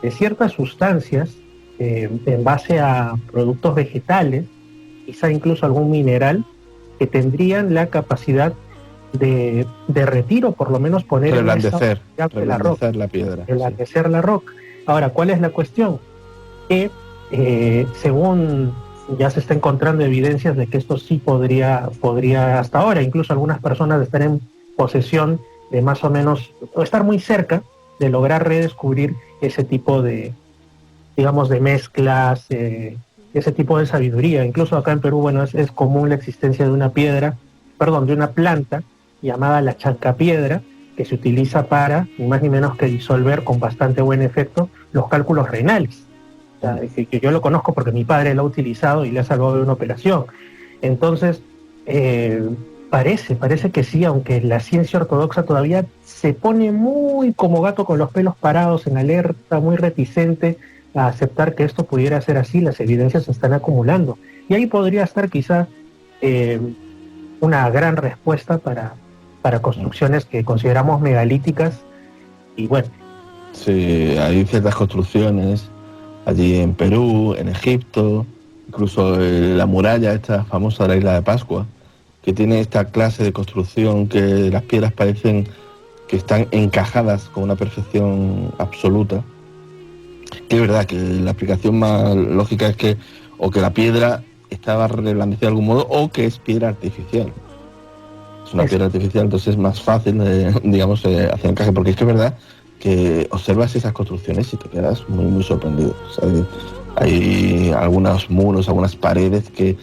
de ciertas sustancias en base a productos vegetales, quizá incluso algún mineral, que tendrían la capacidad de derretir o por lo menos poner reblandecer la piedra. Reblandecer la roca. Ahora, ¿cuál es la cuestión? Que según ya se está encontrando evidencias de que esto sí podría hasta ahora, incluso algunas personas estar en posesión de más o menos, o estar muy cerca de lograr redescubrir ese tipo de, digamos, de mezclas, ese tipo de sabiduría. Incluso acá en Perú, bueno, es común la existencia de una planta llamada la chancapiedra, que se utiliza para, ni más ni menos que disolver con bastante buen efecto los cálculos renales. O sea, que yo lo conozco porque mi padre lo ha utilizado y le ha salvado de una operación. Entonces, parece que sí, aunque la ciencia ortodoxa todavía se pone muy como gato con los pelos parados, en alerta, muy reticente a aceptar que esto pudiera ser así. Las evidencias se están acumulando. Y ahí podría estar quizá una gran respuesta para construcciones que consideramos megalíticas. Y bueno. Sí, hay ciertas construcciones allí en Perú, en Egipto, incluso la muralla esta famosa de la isla de Pascua, que tiene esta clase de construcción que las piedras parecen que están encajadas con una perfección absoluta. Que es verdad que la explicación más lógica es que o que la piedra estaba reblandecida de algún modo o que es piedra artificial. Es una piedra artificial, entonces es más fácil, digamos, hacer encaje, porque es que es verdad que observas esas construcciones y te quedas muy sorprendido. O sea, hay algunos muros, algunas paredes que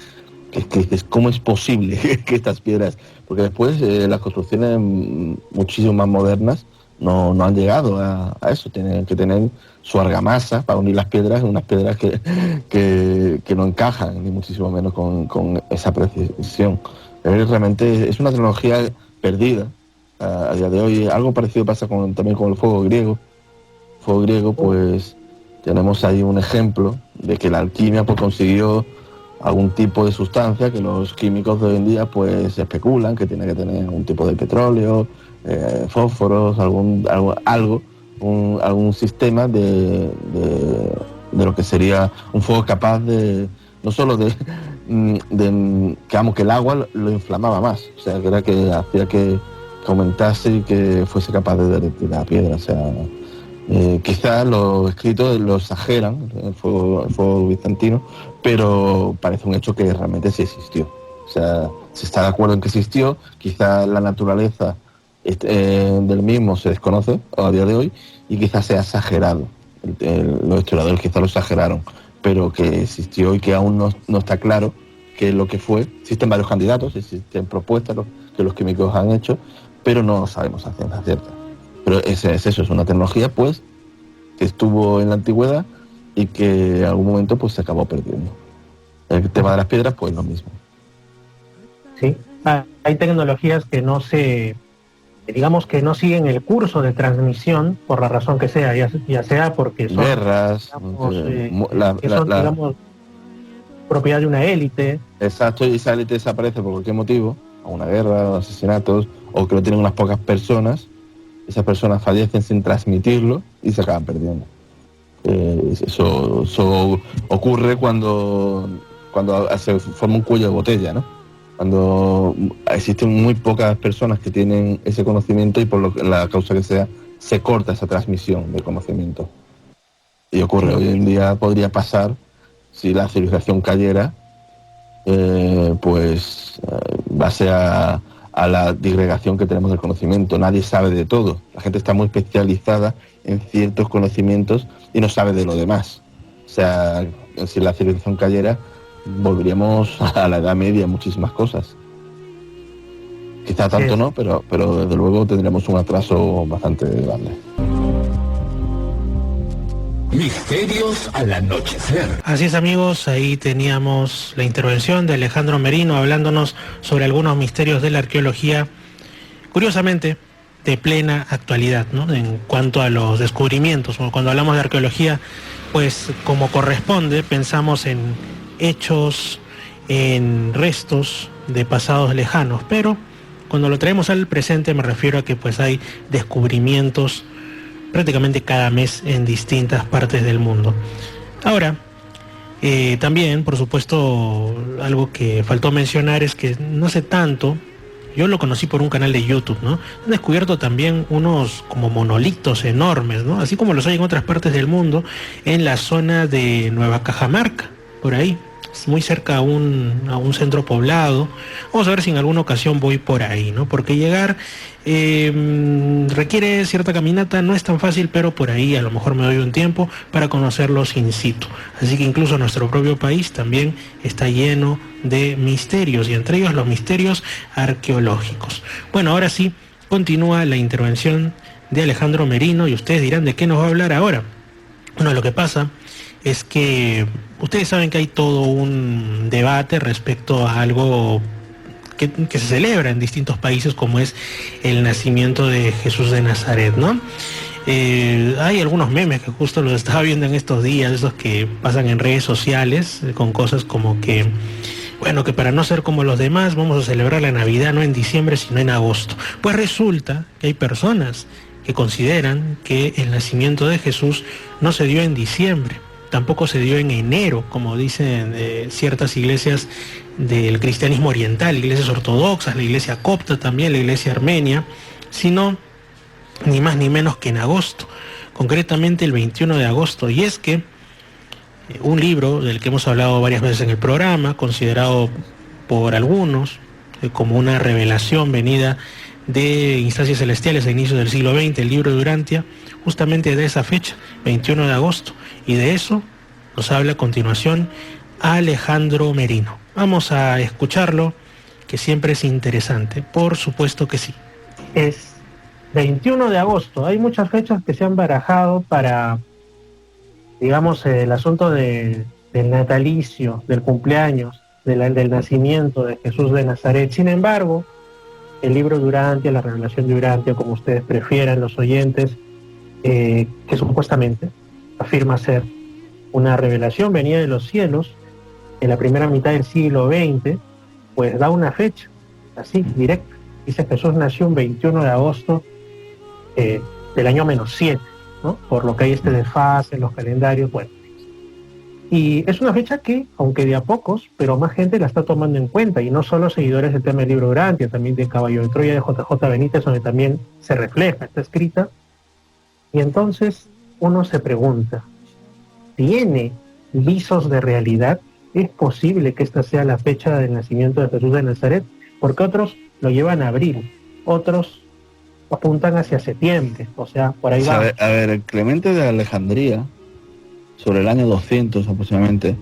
dices, ¿cómo es posible que estas piedras? Porque después las construcciones muchísimo más modernas no han llegado a eso. Tienen que tener su argamasa para unir las piedras, unas piedras que no encajan, ni muchísimo menos con esa precisión. Realmente es una tecnología perdida a día de hoy. Algo parecido pasa también con el fuego griego. El fuego griego, pues tenemos ahí un ejemplo de que la alquimia pues consiguió algún tipo de sustancia que los químicos de hoy en día pues especulan que tiene que tener algún tipo de petróleo, fósforos, algún sistema de lo que sería un fuego capaz de no solo de que el agua lo inflamaba más, o sea, que era que hacía que aumentase y que fuese capaz de derretir la piedra. O sea, quizás los escritos lo exageran, el fuego bizantino, pero parece un hecho que realmente sí existió. O sea, se está de acuerdo en que existió, quizás la naturaleza del mismo se desconoce a día de hoy y quizás sea exagerado. Los historiadores quizás lo exageraron, pero que existió y que aún no está claro qué es lo que fue. Existen varios candidatos, existen propuestas que los químicos han hecho, pero no sabemos a ciencia cierta. Pero es eso, es una tecnología pues que estuvo en la antigüedad y que en algún momento pues se acabó perdiendo. El tema de las piedras, pues lo mismo. Sí, hay tecnologías que no siguen el curso de transmisión por la razón que sea, ya sea porque son guerras, digamos, propiedad de una élite. Exacto, y esa élite desaparece por cualquier motivo, a una guerra, asesinatos, o que lo tienen unas pocas personas. Esas personas fallecen sin transmitirlo y se acaban perdiendo. Eso ocurre cuando se forma un cuello de botella, ¿no? Cuando existen muy pocas personas que tienen ese conocimiento y por la causa que sea, se corta esa transmisión del conocimiento. Y ocurre, hoy en día podría pasar, si la civilización cayera, base a la disgregación que tenemos del conocimiento. Nadie sabe de todo. La gente está muy especializada en ciertos conocimientos y no sabe de lo demás. O sea, si la civilización cayera, volveríamos a la Edad Media, muchísimas cosas. Quizá tanto no, pero desde luego tendremos un atraso bastante grande. Misterios al anochecer. Así es, amigos, ahí teníamos la intervención de Alejandro Merino hablándonos sobre algunos misterios de la arqueología, curiosamente de plena actualidad, ¿no? En cuanto a los descubrimientos, cuando hablamos de arqueología, pues como corresponde, pensamos en hechos, en restos de pasados lejanos, pero cuando lo traemos al presente me refiero a que pues hay descubrimientos prácticamente cada mes en distintas partes del mundo. Ahora, también, por supuesto, algo que faltó mencionar es que no hace tanto, yo lo conocí por un canal de YouTube, ¿no? Han descubierto también unos como monolitos enormes, ¿no? Así como los hay en otras partes del mundo, en la zona de Nueva Cajamarca, por ahí, muy cerca a un centro poblado. Vamos a ver si en alguna ocasión voy por ahí, ¿no? Porque llegar requiere cierta caminata, no es tan fácil, pero por ahí a lo mejor me doy un tiempo para conocerlos in situ. Así que incluso nuestro propio país también está lleno de misterios, y entre ellos los misterios arqueológicos. Bueno, ahora sí, continúa la intervención de Alejandro Merino, y ustedes dirán de qué nos va a hablar ahora. Bueno, lo que pasa es que ustedes saben que hay todo un debate respecto a algo que se celebra en distintos países, como es el nacimiento de Jesús de Nazaret, ¿no? Hay algunos memes que justo los estaba viendo en estos días, esos que pasan en redes sociales, con cosas como que, bueno, que para no ser como los demás vamos a celebrar la Navidad no en diciembre sino en agosto. Pues resulta que hay personas que consideran que el nacimiento de Jesús no se dio en diciembre, tampoco se dio en enero, como dicen ciertas iglesias del cristianismo oriental, iglesias ortodoxas, la iglesia copta también, la iglesia armenia, sino ni más ni menos que en agosto, concretamente el 21 de agosto. Y es que un libro del que hemos hablado varias veces en el programa, considerado por algunos como una revelación venida de instancias celestiales a inicios del siglo XX, el libro de Durantia, justamente de esa fecha, 21 de agosto, y de eso nos habla a continuación Alejandro Merino. Vamos a escucharlo, que siempre es interesante, por supuesto que sí. Es 21 de agosto, hay muchas fechas que se han barajado para, digamos, el asunto del natalicio, del cumpleaños, del nacimiento de Jesús de Nazaret. Sin embargo, el libro de Durantia, la revelación de Durantia, como ustedes prefieran, los oyentes, que supuestamente afirma ser una revelación venida de los cielos en la primera mitad del siglo XX, pues da una fecha, así, directa. Dice: Jesús nació un 21 de agosto del año -7, ¿no? Por lo que hay este desfase en los calendarios, bueno. Y es una fecha que, aunque de a pocos, pero más gente la está tomando en cuenta, y no solo seguidores del tema del libro Durantia, también de Caballo de Troya de JJ Benítez, donde también se refleja, está escrita. Y entonces uno se pregunta, ¿tiene visos de realidad? ¿Es posible que esta sea la fecha del nacimiento de Jesús de Nazaret? Porque otros lo llevan a abril, otros apuntan hacia septiembre, o sea, por ahí va. A ver, el Clemente de Alejandría, sobre el año 200 aproximadamente,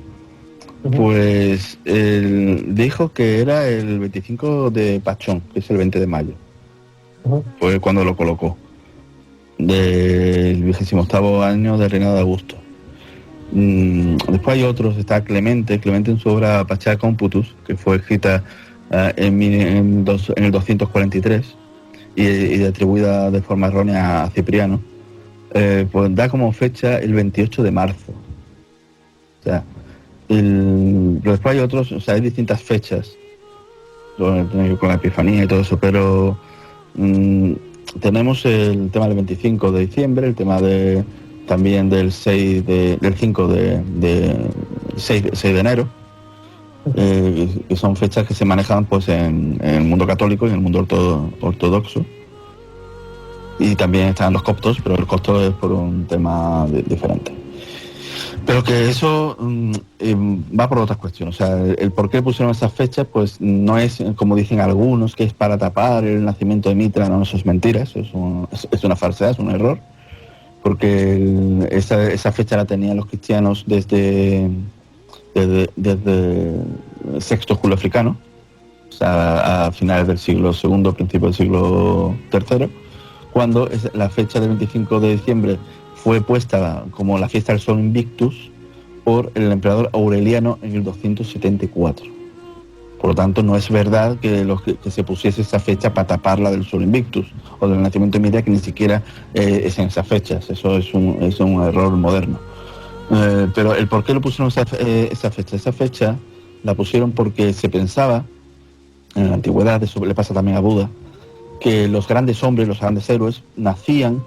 pues dijo que era el 25 de Pachón, que es el 20 de mayo. Fue cuando lo colocó, del 28º año del reinado de Augusto. Después hay otros, está Clemente en su obra Pachá Computus, que fue escrita en el 243 y atribuida de forma errónea a Cipriano. Pues da como fecha el 28 de marzo. O sea, después hay otros, o sea, hay distintas fechas con la Epifanía y todo eso, pero tenemos el tema del 25 de diciembre, el tema también del 6 de enero, que son fechas que se manejan pues en el mundo católico y en el mundo ortodoxo. Y también están los coptos, pero el copto es por un tema diferente. Pero que eso va por otras cuestiones. O sea, el por qué pusieron esas fechas, pues no es, como dicen algunos, que es para tapar el nacimiento de Mitra. No, eso es mentira, eso es una falsedad, es un error. Porque esa fecha la tenían los cristianos desde el sexto julio africano. O sea, a finales del siglo II, principio del siglo III, cuando la fecha del 25 de diciembre fue puesta como la fiesta del Sol Invictus por el emperador Aureliano en el 274. Por lo tanto, no es verdad que se pusiese esa fecha para taparla del Sol Invictus o del nacimiento de Miria, que ni siquiera es en esas fechas. Eso es un error moderno. Pero el por qué lo pusieron esa fecha. Esa fecha la pusieron porque se pensaba, en la antigüedad, eso le pasa también a Buda, que los grandes hombres, los grandes héroes, nacían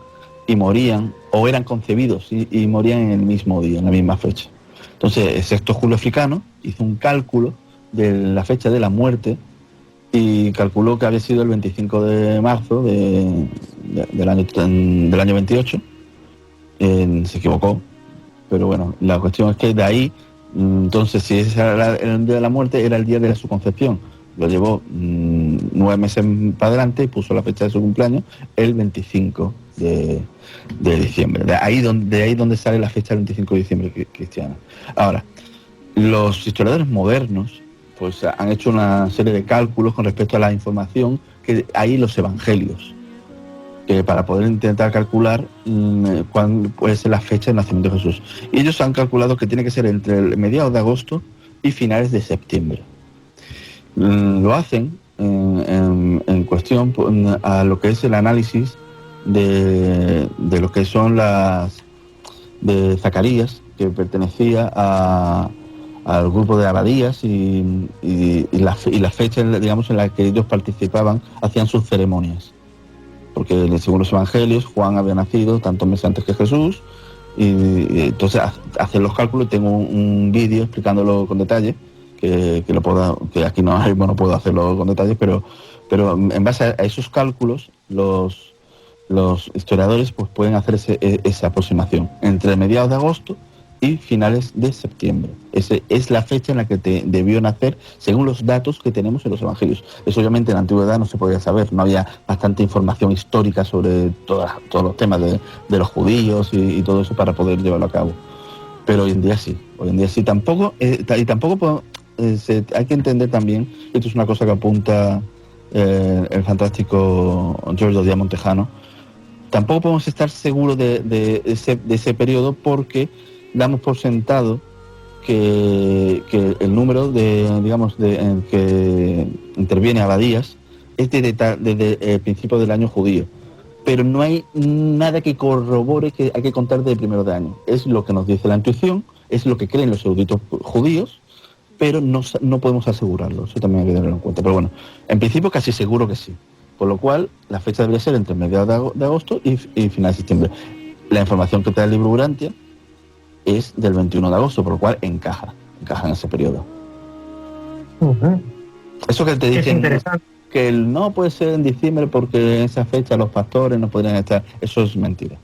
y morían, o eran concebidos y morían en el mismo día, en la misma fecha. Entonces, Sexto Julio Africano hizo un cálculo de la fecha de la muerte y calculó que había sido el 25 de marzo del año 28. Se equivocó, pero bueno, la cuestión es que de ahí, entonces, si ese era el día de la muerte, era el día de su concepción. Lo llevó 9 meses para adelante y puso la fecha de su cumpleaños el 25 de diciembre. De ahí donde sale la fecha del 25 de diciembre cristiana. Ahora, los historiadores modernos pues han hecho una serie de cálculos con respecto a la información que hay en los evangelios, que para poder intentar calcular cuál puede ser la fecha del nacimiento de Jesús. Y ellos han calculado que tiene que ser entre mediados de agosto y finales de septiembre. Lo hacen en cuestión a lo que es el análisis de lo que son las de Zacarías, que pertenecía al grupo de abadías y la fecha, digamos, en la que ellos participaban, hacían sus ceremonias, porque según los evangelios Juan había nacido tantos meses antes que Jesús, y entonces hacen los cálculos. Tengo un vídeo explicándolo con detalle, que aquí no puedo hacerlo con detalles, pero en base a esos cálculos los historiadores pues pueden hacer esa aproximación entre mediados de agosto y finales de septiembre. Esa es la fecha en la que debió nacer según los datos que tenemos en los evangelios. Eso obviamente en la antigüedad no se podía saber, no había bastante información histórica sobre todos los temas de los judíos y todo eso para poder llevarlo a cabo. Pero hoy en día sí. Tampoco hay que entender también, esto es una cosa que apunta el fantástico Giorgio Diamantejano, tampoco podemos estar seguros de ese periodo, porque damos por sentado que el número en que interviene abadías es desde el principio del año judío, pero no hay nada que corrobore que hay que contar desde el primero de año. Es lo que nos dice la intuición, es lo que creen los eruditos judíos, pero no podemos asegurarlo. Eso también hay que tenerlo en cuenta. Pero bueno, en principio casi seguro que sí. Por lo cual, la fecha debería ser entre mediados de agosto y finales de septiembre. La información que te da el libro Urantia es del 21 de agosto, por lo cual encaja en ese periodo. Uh-huh. Eso que te dicen que no puede ser en diciembre porque en esa fecha los pastores no podrían estar, eso es mentira.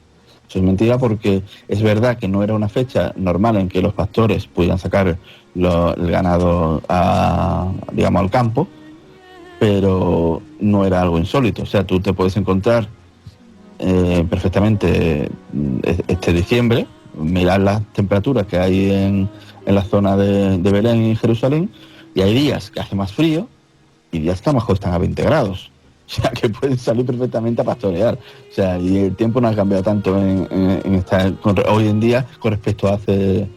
Eso es mentira, porque es verdad que no era una fecha normal en que los pastores pudieran sacar el ganado al campo, pero no era algo insólito. O sea, tú te puedes encontrar perfectamente este diciembre, mirar las temperaturas que hay en la zona de Belén y Jerusalén, y hay días que hace más frío y días que a lo mejor están a 20 grados. O sea, que pueden salir perfectamente a pastorear. O sea, y el tiempo no ha cambiado tanto hoy en día con respecto a hace...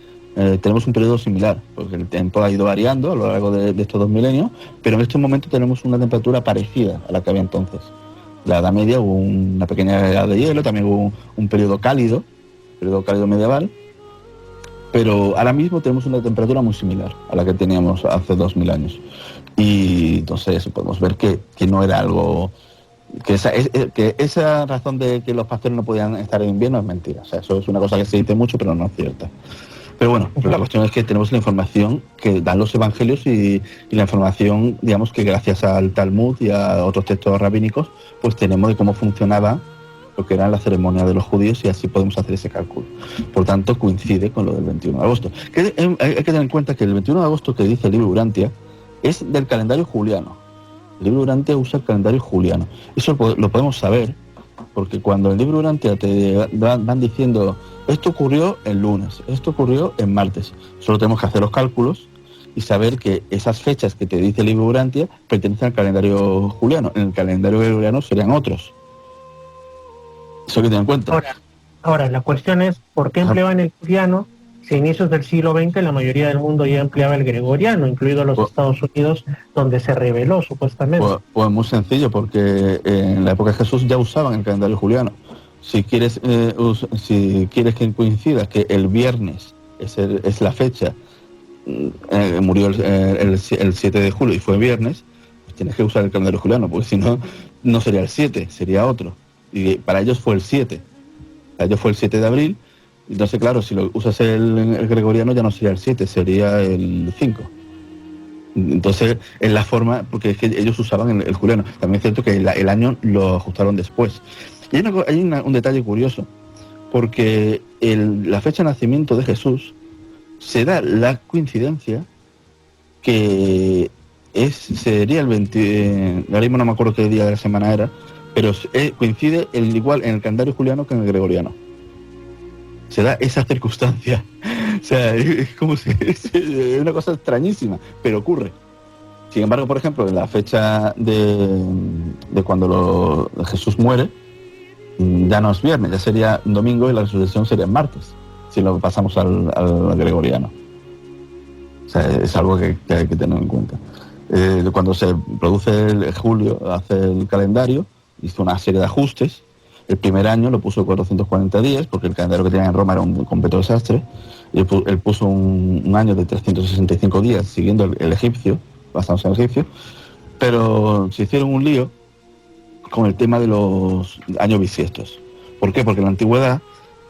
tenemos un periodo similar, porque el tiempo ha ido variando a lo largo de estos 2 milenios, pero en estos momentos tenemos una temperatura parecida a la que había entonces. La Edad Media hubo una pequeña edad de hielo, también hubo un periodo cálido medieval, pero ahora mismo tenemos una temperatura muy similar a la que teníamos hace 2000 años. Y entonces podemos ver que no era algo... Que esa razón de que los pastores no podían estar en invierno es mentira. O sea, eso es una cosa que se dice mucho, pero no es cierta. Pero bueno, la cuestión es que tenemos la información que dan los evangelios y la información, digamos, que gracias al Talmud y a otros textos rabínicos, pues tenemos de cómo funcionaba lo que eran las ceremonias de los judíos, y así podemos hacer ese cálculo. Por tanto, coincide con lo del 21 de agosto. Hay que tener en cuenta que el 21 de agosto que dice el libro Urantia es del calendario juliano. El libro Urantia usa el calendario juliano. Eso lo podemos saber porque cuando el libro Urantia te van diciendo esto ocurrió el lunes, esto ocurrió el martes, solo tenemos que hacer los cálculos y saber que esas fechas que te dice el libro Urantia pertenecen al calendario juliano. En el calendario gregoriano serían otros. Eso hay que tener en cuenta. Ahora, la cuestión es, ¿por qué empleaban el juliano si a inicios del siglo XX la mayoría del mundo ya empleaba el gregoriano, incluido los Estados Unidos, donde se reveló supuestamente? Pues muy sencillo, porque en la época de Jesús ya usaban el calendario juliano. Si quieres que coincida que el viernes es la fecha, murió el 7 de julio y fue viernes, pues tienes que usar el calendario juliano, porque si no, no sería el 7, sería otro. Y para ellos fue el 7. Para ellos fue el 7 de abril. Entonces, claro, si lo usas el gregoriano ya no sería el 7, sería el 5. Entonces, es la forma, porque es que ellos usaban el juliano. También es cierto que el año lo ajustaron después. Y hay un detalle curioso, porque la fecha de nacimiento de Jesús se da la coincidencia que sería el 20, ahora mismo no me acuerdo qué día de la semana era, pero coincide igual en el calendario juliano que en el gregoriano. Se da esa circunstancia. O sea, es como si es una cosa extrañísima, pero ocurre. Sin embargo, por ejemplo, en la fecha de cuando Jesús muere, ya no es viernes, ya sería domingo y la resurrección sería martes, si lo pasamos al gregoriano. O sea, es algo que hay que tener en cuenta. Cuando se produce el julio, hace el calendario, hizo una serie de ajustes. El primer año lo puso 440 días, porque el calendario que tenía en Roma era un completo desastre. Y él puso un año de 365 días, siguiendo el egipcio, basándose en el egipcio. Pero se hicieron un lío con el tema de los años bisiestos. ¿Por qué? Porque en la antigüedad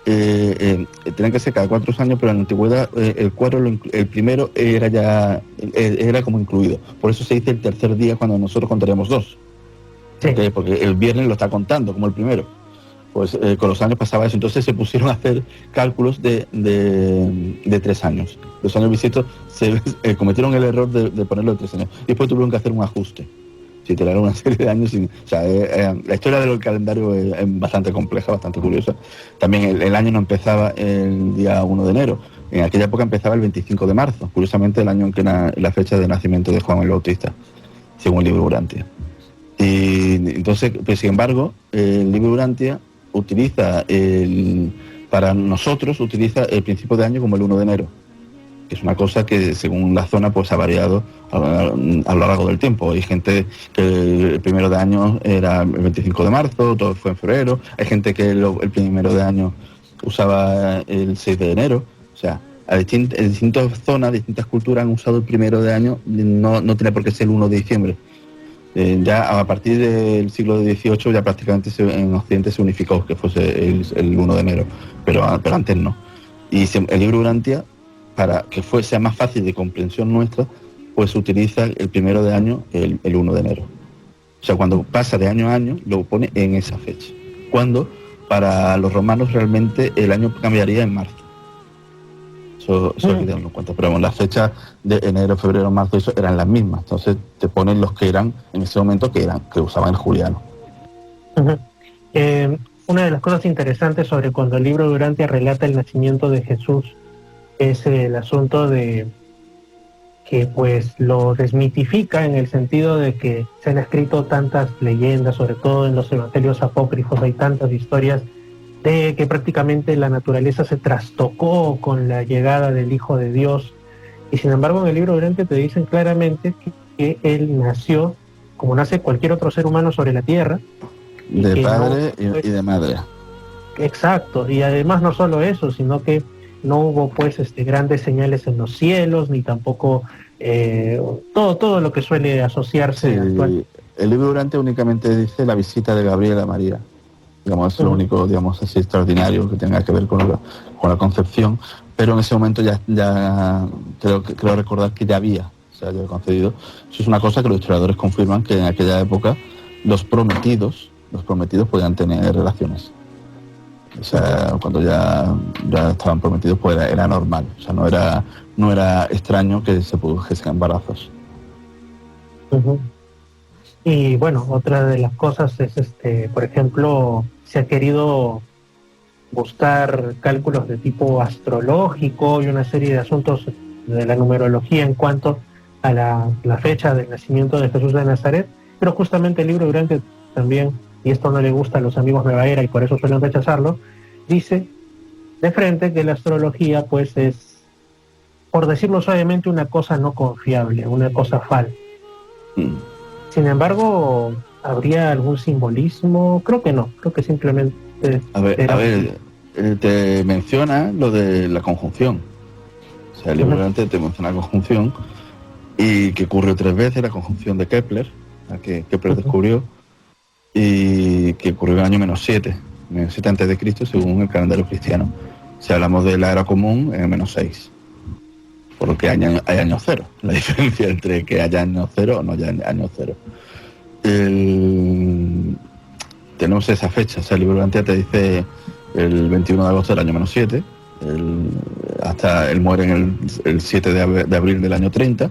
tenían que ser cada 4 años, pero en la antigüedad el primero era como incluido. Por eso se dice el tercer día cuando nosotros contaríamos 2. Sí. Porque el viernes lo está contando como el primero. Pues con los años pasaba eso. Entonces se pusieron a hacer cálculos de 3 años. Los años bisiestos cometieron el error de ponerlo de 3 años. Y después tuvieron que hacer un ajuste. Si te una serie de años. O sea, la historia del calendario es bastante compleja, bastante curiosa. También el año no empezaba el día 1 de enero. En aquella época empezaba el 25 de marzo. Curiosamente, el año en que la fecha de nacimiento de Juan el Bautista, según el libro Urantia. Y entonces, pues, sin embargo, el libro Urantia para nosotros utiliza el principio de año como el 1 de enero. Es una cosa que según la zona pues ha variado a lo largo del tiempo. Hay gente que el primero de año era el 25 de marzo, todo fue en febrero. Hay gente que el primero de año usaba el 6 de enero. O sea, en distintas zonas, distintas culturas han usado el primero de año, no tiene por qué ser el 1 de diciembre. Ya a partir del siglo XVIII ya prácticamente en Occidente se unificó que fuese el 1 de enero, pero antes no. Y el libro Urantia, para que sea más fácil de comprensión nuestra, pues utiliza el primero de año el 1 de enero. O sea, cuando pasa de año a año, lo pone en esa fecha. Cuando para los romanos realmente el año cambiaría en marzo. Eso hay que tenerlo en cuenta. Pero bueno, las fechas de enero, febrero, marzo, eso eran las mismas. Entonces te ponen los que eran en ese momento que usaban el juliano. Uh-huh. Una de las cosas interesantes sobre cuando el libro de Urantia relata el nacimiento de Jesús es el asunto de que pues lo desmitifica en el sentido de que se han escrito tantas leyendas, sobre todo en los evangelios apócrifos hay tantas historias de que prácticamente la naturaleza se trastocó con la llegada del Hijo de Dios, y sin embargo en el libro de Urantia te dicen claramente que él nació como nace cualquier otro ser humano sobre la tierra, de padre y de madre. Exacto, y además no solo eso, sino que no hubo pues grandes señales en los cielos, ni tampoco todo lo que suele asociarse. Sí, actual. El libro Urantia únicamente dice la visita de Gabriel a María. Digamos, es lo único, digamos, así extraordinario que tenga que ver con la concepción, pero en ese momento ya creo recordar que ya había concedido. Eso es una cosa que los historiadores confirman, que en aquella época los prometidos podían tener relaciones. O sea, cuando ya estaban prometidos, pues era normal. O sea, no era extraño que se produjesen embarazos. Uh-huh. Y bueno, otra de las cosas es, por ejemplo, se ha querido buscar cálculos de tipo astrológico y una serie de asuntos de la numerología en cuanto a la fecha del nacimiento de Jesús de Nazaret, pero justamente el libro Durantia también, y esto no le gusta a los amigos Nueva Era y por eso suelen rechazarlo, dice de frente que la astrología pues es, por decirlo suavemente, una cosa no confiable, una cosa falsa. Sin embargo, ¿habría algún simbolismo? Creo que no, creo que simplemente... te menciona lo de la conjunción. O sea, el libro antes te menciona la conjunción, y que ocurrió 3 veces, la conjunción de Kepler, la que Kepler descubrió, y que ocurrió en el año -7 antes de Cristo, según el calendario cristiano. Si hablamos de la era común, en el -6. Por lo que hay año cero, la diferencia entre que haya año cero o no haya año cero. Tenemos esa fecha, o sea, el libro Durantia te dice el 21 de agosto del año -7, hasta él muere en el 7 de abril del año 30,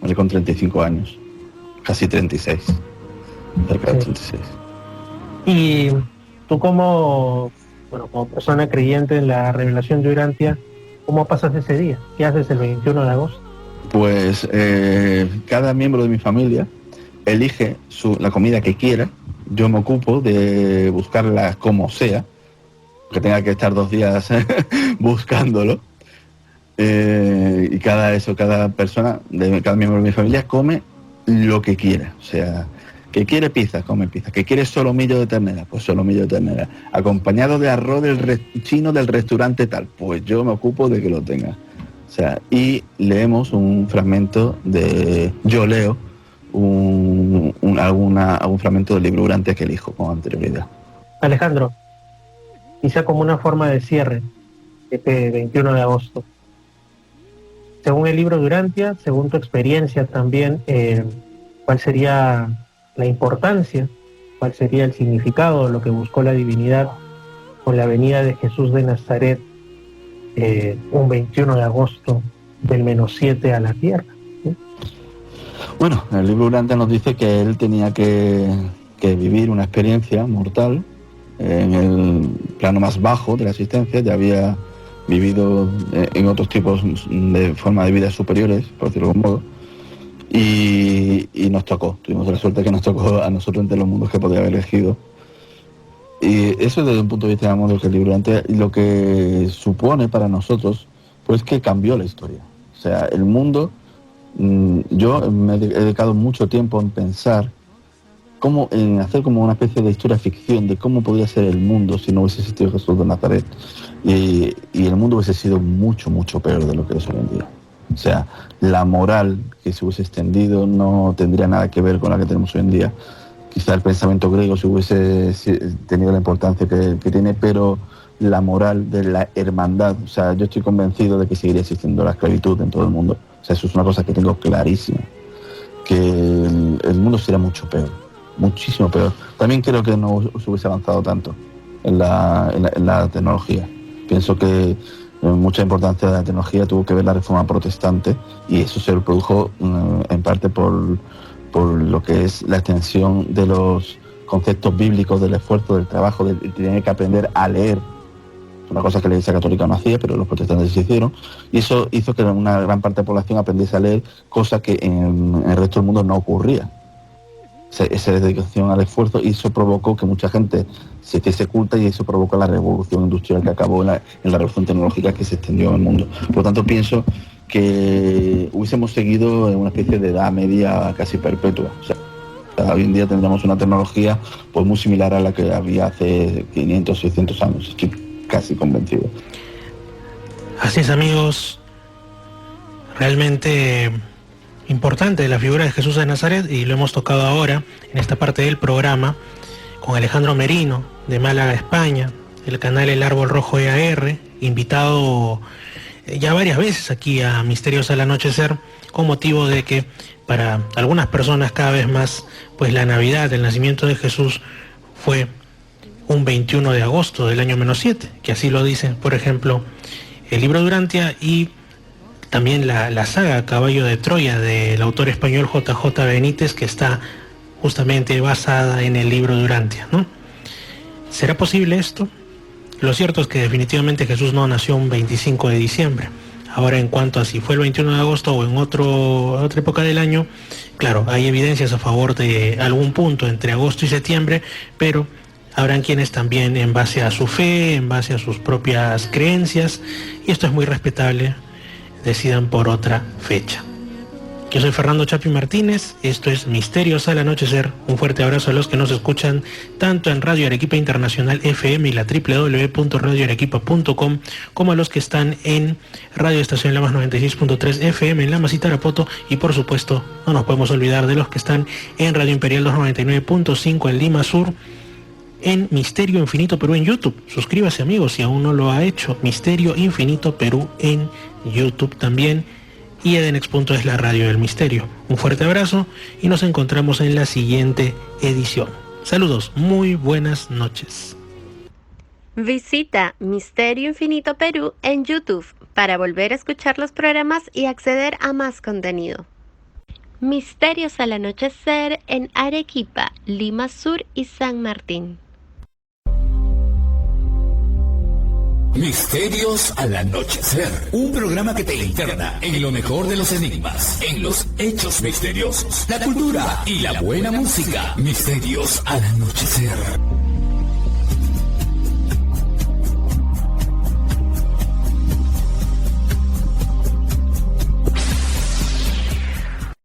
muere con 35 años, casi 36, cerca de 36. Y tú como persona creyente en la revelación de Durantia, ¿cómo pasas ese día? ¿Qué haces el 21 de agosto? Pues cada miembro de mi familia elige la comida que quiera. Yo me ocupo de buscarla como sea, que tenga que estar 2 días buscándolo. Y cada persona, cada miembro de mi familia come lo que quiera. O sea, que quiere pizza, come pizza. Que quiere solomillo de ternera, pues solomillo de ternera. Acompañado de arroz chino del restaurante tal, pues yo me ocupo de que lo tenga. O sea, y leemos un fragmento yo leo algún fragmento del libro Durantia que elijo con anterioridad. Alejandro, quizá como una forma de cierre, este 21 de agosto. Según el libro Durantia, según tu experiencia también, ¿cuál sería la importancia, cuál sería el significado de lo que buscó la divinidad con la venida de Jesús de Nazaret un 21 de agosto del -7 a la tierra? ¿Sí? Bueno, el libro Durantia nos dice que él tenía que vivir una experiencia mortal en el plano más bajo de la existencia. Ya había vivido en otros tipos de forma de vida superiores, por decirlo de algún modo, y nos tocó. Tuvimos la suerte que nos tocó a nosotros entre los mundos que podía haber elegido. Y eso desde un punto de vista, digamos, lo que el libro Durantia y lo que supone para nosotros, pues que cambió la historia. O sea, el mundo, yo me he dedicado mucho tiempo en pensar en hacer como una especie de historia ficción de cómo podría ser el mundo si no hubiese existido Jesús de Nazaret, y el mundo hubiese sido mucho, mucho peor de lo que es hoy en día. O sea, la moral que se hubiese extendido no tendría nada que ver con la que tenemos hoy en día. Quizá el pensamiento griego se hubiese tenido la importancia que tiene, pero la moral de la hermandad, o sea, yo estoy convencido de que seguiría existiendo la esclavitud en todo el mundo. O sea, eso es una cosa que tengo clarísima, que el mundo sería mucho peor, muchísimo peor. También creo que no se hubiese avanzado tanto en la tecnología. Pienso que mucha importancia de la tecnología tuvo que ver la reforma protestante, y eso se produjo en parte por lo que es la extensión de los conceptos bíblicos del esfuerzo, del trabajo, de tener que aprender a leer. Una cosa que la Iglesia Católica no hacía, pero los protestantes se hicieron, y eso hizo que una gran parte de la población aprendiese a leer, cosa que en el resto del mundo no ocurría. Esa dedicación al esfuerzo, y eso provocó que mucha gente se hiciese culta, y eso provocó la revolución industrial que acabó en la revolución tecnológica que se extendió en el mundo. Por lo tanto, pienso que hubiésemos seguido en una especie de edad media casi perpetua. O sea, hoy en día tendremos una tecnología pues muy similar a la que había hace 500, 600 años. Estoy casi convencido. Así es, amigos. Realmente importante la figura de Jesús de Nazaret, y lo hemos tocado ahora en esta parte del programa con Alejandro Merino de Málaga, España, el canal El Árbol Rojo EAR, invitado ya varias veces aquí a Misterios al Anochecer, con motivo de que para algunas personas cada vez más, pues la Navidad, el nacimiento de Jesús, fue un 21 de agosto del año -7, que así lo dice, por ejemplo, el libro Durantia, y también la saga Caballo de Troya del autor español J.J. Benítez, que está justamente basada en el libro Durantia, ¿no? ¿Será posible esto? Lo cierto es que definitivamente Jesús no nació un 25 de diciembre. Ahora, en cuanto a si fue el 21 de agosto o en otra época del año, claro, hay evidencias a favor de algún punto entre agosto y septiembre, pero habrán quienes también, en base a su fe, en base a sus propias creencias, y esto es muy respetable, decidan por otra fecha. Yo soy Fernando Chapi Martínez, esto es Misterios al Anochecer. Un fuerte abrazo a los que nos escuchan tanto en Radio Arequipa Internacional FM y la www.radioarequipa.com, como a los que están en Radio Estación Lamas 96.3 FM en Lamas y Tarapoto, y por supuesto no nos podemos olvidar de los que están en Radio Imperial 299.5 en Lima Sur, en Misterio Infinito Perú en YouTube. Suscríbase, amigos, si aún no lo ha hecho. Misterio Infinito Perú en YouTube también. Y Edenex. Es la radio del misterio. Un fuerte abrazo y nos encontramos en la siguiente edición. Saludos, muy buenas noches. Visita Misterio Infinito Perú en YouTube para volver a escuchar los programas y acceder a más contenido. Misterios al Anochecer en Arequipa, Lima Sur y San Martín. Misterios al Anochecer, un programa que te interna en lo mejor de los enigmas, en los hechos misteriosos, la cultura y la buena música. Misterios al Anochecer.